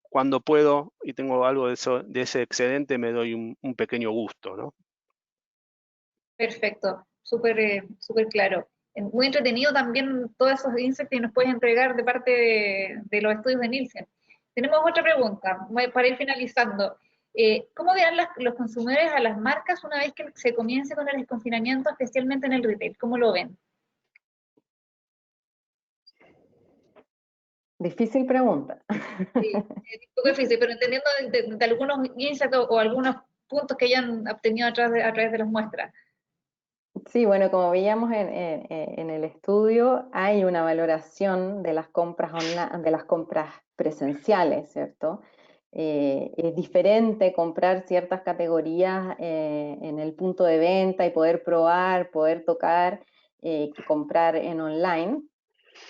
cuando puedo y tengo algo de ese excedente me doy un pequeño gusto, ¿no? Perfecto, súper claro. Muy entretenido también todos esos insights que nos puedes entregar de parte de los estudios de Nielsen. Tenemos otra pregunta para ir finalizando. ¿Cómo verán los consumidores a las marcas una vez que se comience con el desconfinamiento, especialmente en el retail? ¿Cómo lo ven? Difícil pregunta. Sí, es un poco difícil, pero entendiendo de algunos insights o algunos puntos que hayan obtenido a través de las muestras. Sí, bueno, como veíamos en el estudio, hay una valoración de las compras de las compras presenciales, ¿cierto? Es diferente comprar ciertas categorías en el punto de venta y poder probar, poder tocar, que comprar en online.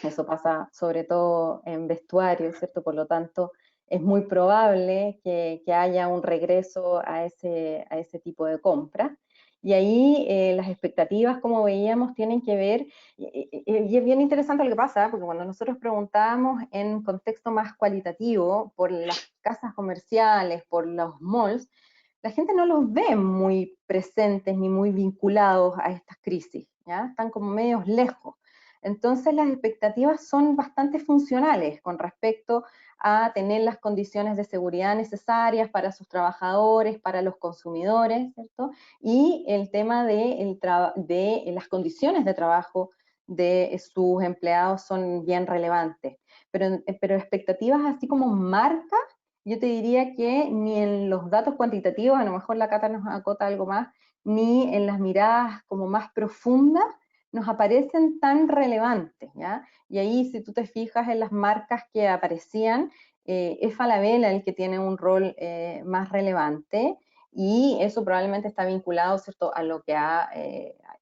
Eso pasa sobre todo en vestuario, ¿cierto? Por lo tanto, es muy probable que haya un regreso a ese tipo de compra. Y ahí las expectativas, como veíamos, tienen que ver, y es bien interesante lo que pasa, porque cuando nosotros preguntábamos en contexto más cualitativo por las casas comerciales, por los malls, la gente no los ve muy presentes ni muy vinculados a estas crisis, ¿ya? Están como medios lejos. Entonces las expectativas son bastante funcionales con respecto a tener las condiciones de seguridad necesarias para sus trabajadores, para los consumidores, ¿cierto? Y el tema de las condiciones de trabajo de sus empleados son bien relevantes. Pero expectativas así como marca, yo te diría que ni en los datos cuantitativos, a lo mejor la Cata nos acota algo más, ni en las miradas como más profundas, nos aparecen tan relevantes, ¿ya? Y ahí, si tú te fijas en las marcas que aparecían, es Falabella el que tiene un rol más relevante, y eso probablemente está vinculado, ¿cierto?, a lo que ha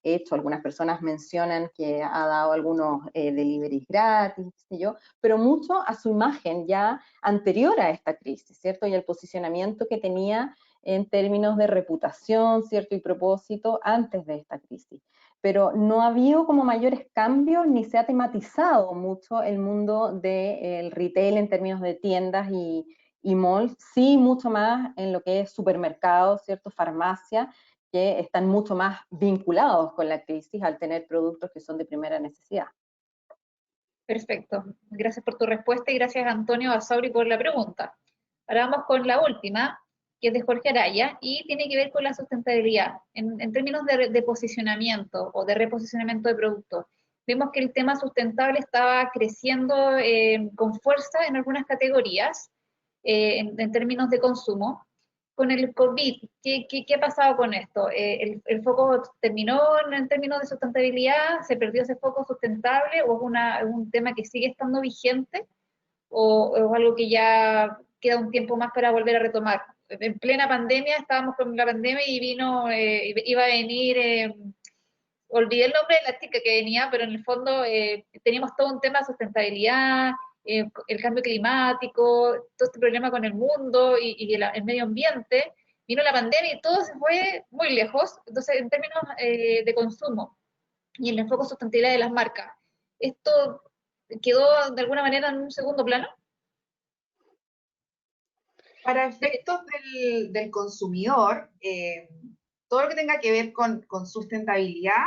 hecho. Algunas personas mencionan que ha dado algunos deliveries gratis, qué sé yo, pero mucho a su imagen ya anterior a esta crisis, ¿cierto? Y el posicionamiento que tenía en términos de reputación, ¿cierto? Y propósito antes de esta crisis. Pero no ha habido como mayores cambios, ni se ha tematizado mucho el mundo del retail en términos de tiendas y malls, sí mucho más en lo que es supermercados, ¿cierto? Farmacia, que están mucho más vinculados con la crisis al tener productos que son de primera necesidad. Perfecto. Gracias por tu respuesta y gracias Antonio Basauri por la pregunta. Ahora vamos con la última, que es de Jorge Araya, y tiene que ver con la sustentabilidad. En términos de posicionamiento o de reposicionamiento de productos, vemos que el tema sustentable estaba creciendo con fuerza en algunas categorías, en términos de consumo. Con el COVID, ¿qué ha pasado con esto? ¿El foco terminó en términos de sustentabilidad? ¿Se perdió ese foco sustentable? ¿O es un tema que sigue estando vigente? ¿O es algo que ya queda un tiempo más para volver a retomar? En plena pandemia, estábamos con la pandemia y iba a venir, olvidé el nombre de la chica que venía, pero en el fondo teníamos todo un tema de sustentabilidad, el cambio climático, todo este problema con el mundo y el medio ambiente. Vino la pandemia y todo se fue muy lejos. Entonces, en términos de consumo y el enfoque sustentabilidad de las marcas, ¿esto quedó de alguna manera en un segundo plano? Para efectos del consumidor, todo lo que tenga que ver con sustentabilidad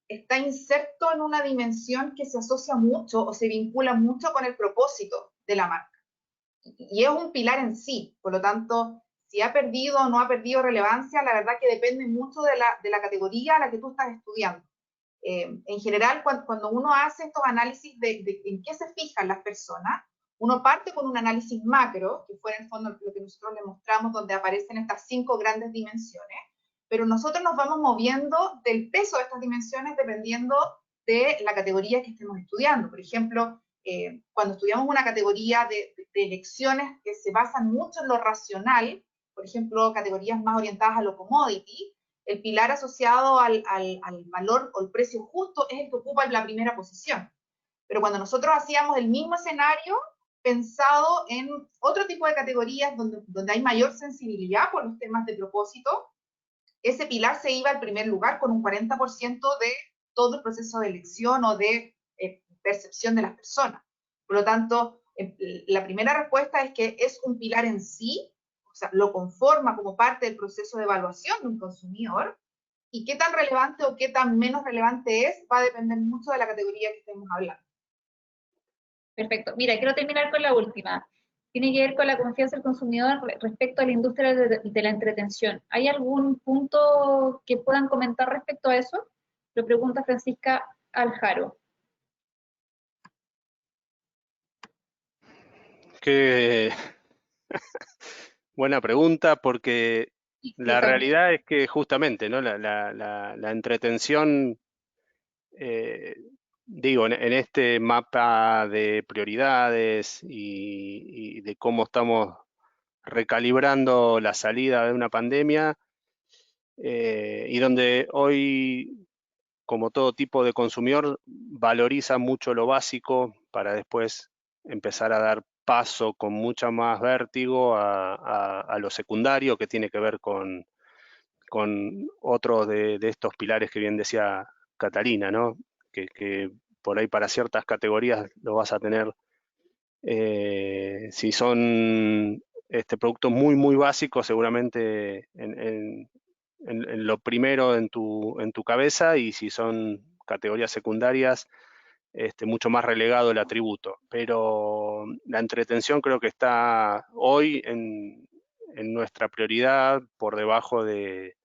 está inserto en una dimensión que se asocia mucho o se vincula mucho con el propósito de la marca. Y es un pilar en sí, por lo tanto, si ha perdido o no ha perdido relevancia, la verdad que depende mucho de la categoría a la que tú estás estudiando. En general, cuando uno hace estos análisis de en qué se fijan las personas, uno parte con un análisis macro, que fue en el fondo lo que nosotros le mostramos, donde aparecen estas 5 grandes dimensiones, pero nosotros nos vamos moviendo del peso de estas dimensiones dependiendo de la categoría que estemos estudiando. Por ejemplo, cuando estudiamos una categoría de elecciones que se basan mucho en lo racional, por ejemplo, categorías más orientadas a lo commodity, el pilar asociado al valor o el precio justo es el que ocupa la primera posición. Pero cuando nosotros hacíamos el mismo escenario, pensado en otro tipo de categorías donde hay mayor sensibilidad por los temas de propósito, ese pilar se iba al primer lugar con un 40% de todo el proceso de elección o de percepción de las personas. Por lo tanto, la primera respuesta es que es un pilar en sí, o sea, lo conforma como parte del proceso de evaluación de un consumidor, y qué tan relevante o qué tan menos relevante es va a depender mucho de la categoría que estemos hablando. Perfecto. Mira, quiero terminar con la última. Tiene que ver con la confianza del consumidor respecto a la industria de la entretención. ¿Hay algún punto que puedan comentar respecto a eso? Lo pregunta Francisca Aljaro. Qué buena pregunta, porque la realidad es que justamente, ¿no? la entretención, digo, en este mapa de prioridades y de cómo estamos recalibrando la salida de una pandemia, y donde hoy, como todo tipo de consumidor, valoriza mucho lo básico para después empezar a dar paso con mucha más vértigo a lo secundario, que tiene que ver con otro de estos pilares que bien decía Catalina, ¿no? Que por ahí para ciertas categorías lo vas a tener, si son productos muy, muy básicos, seguramente en lo primero en tu cabeza, y si son categorías secundarias, mucho más relegado el atributo. Pero la entretención creo que está hoy en nuestra prioridad por debajo de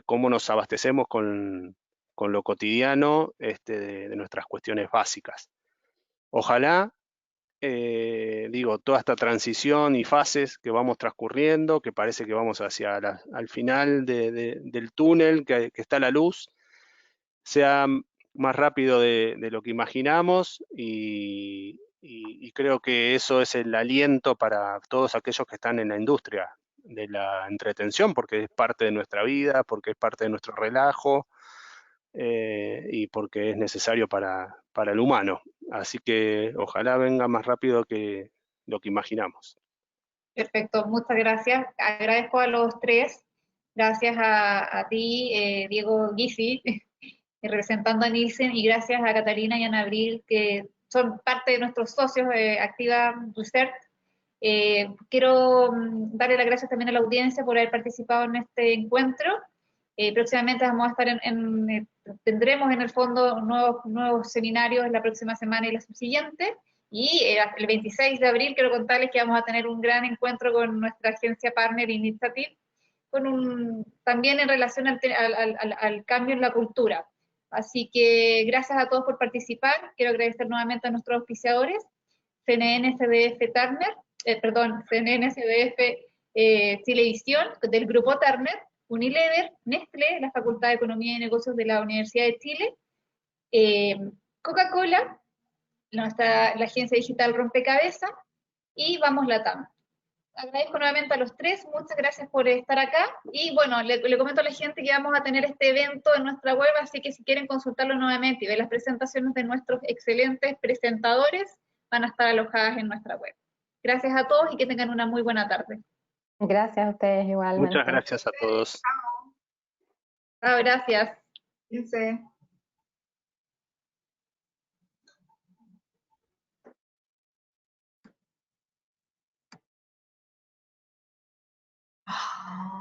cómo nos abastecemos con lo cotidiano, de nuestras cuestiones básicas. Ojalá, digo, toda esta transición y fases que vamos transcurriendo, que parece que vamos hacia al final del túnel, que está la luz, sea más rápido de lo que imaginamos y creo que eso es el aliento para todos aquellos que están en la industria de la entretención, porque es parte de nuestra vida, porque es parte de nuestro relajo y porque es necesario para el humano. Así que ojalá venga más rápido que lo que imaginamos. Perfecto, muchas gracias. Agradezco a los tres. Gracias a ti, Diego Gysi, representando a Nielsen, y gracias a Catalina y a Ana Abril, que son parte de nuestros socios de Activa Research. Quiero darle las gracias también a la audiencia por haber participado en este encuentro. Próximamente vamos a estar tendremos en el fondo nuevos seminarios en la próxima semana y la subsiguiente. Y el 26 de abril quiero contarles que vamos a tener un gran encuentro con nuestra agencia Partner Initiative, también en relación al cambio en la cultura. Así que gracias a todos por participar. Quiero agradecer nuevamente a nuestros auspiciadores, CNN CDF Turner, CNN CDF Chilevisión, del Grupo Turner, Unilever, Nestlé, la Facultad de Economía y Negocios de la Universidad de Chile, Coca-Cola, la agencia digital Rompecabezas, y Vamos Latam. Agradezco nuevamente a los tres, muchas gracias por estar acá, y bueno, le comento a la gente que vamos a tener este evento en nuestra web, así que si quieren consultarlo nuevamente y ver las presentaciones de nuestros excelentes presentadores, van a estar alojadas en nuestra web. Gracias a todos y que tengan una muy buena tarde. Gracias a ustedes igualmente. Muchas gracias a todos. Chao, gracias. Fíjense. Ah.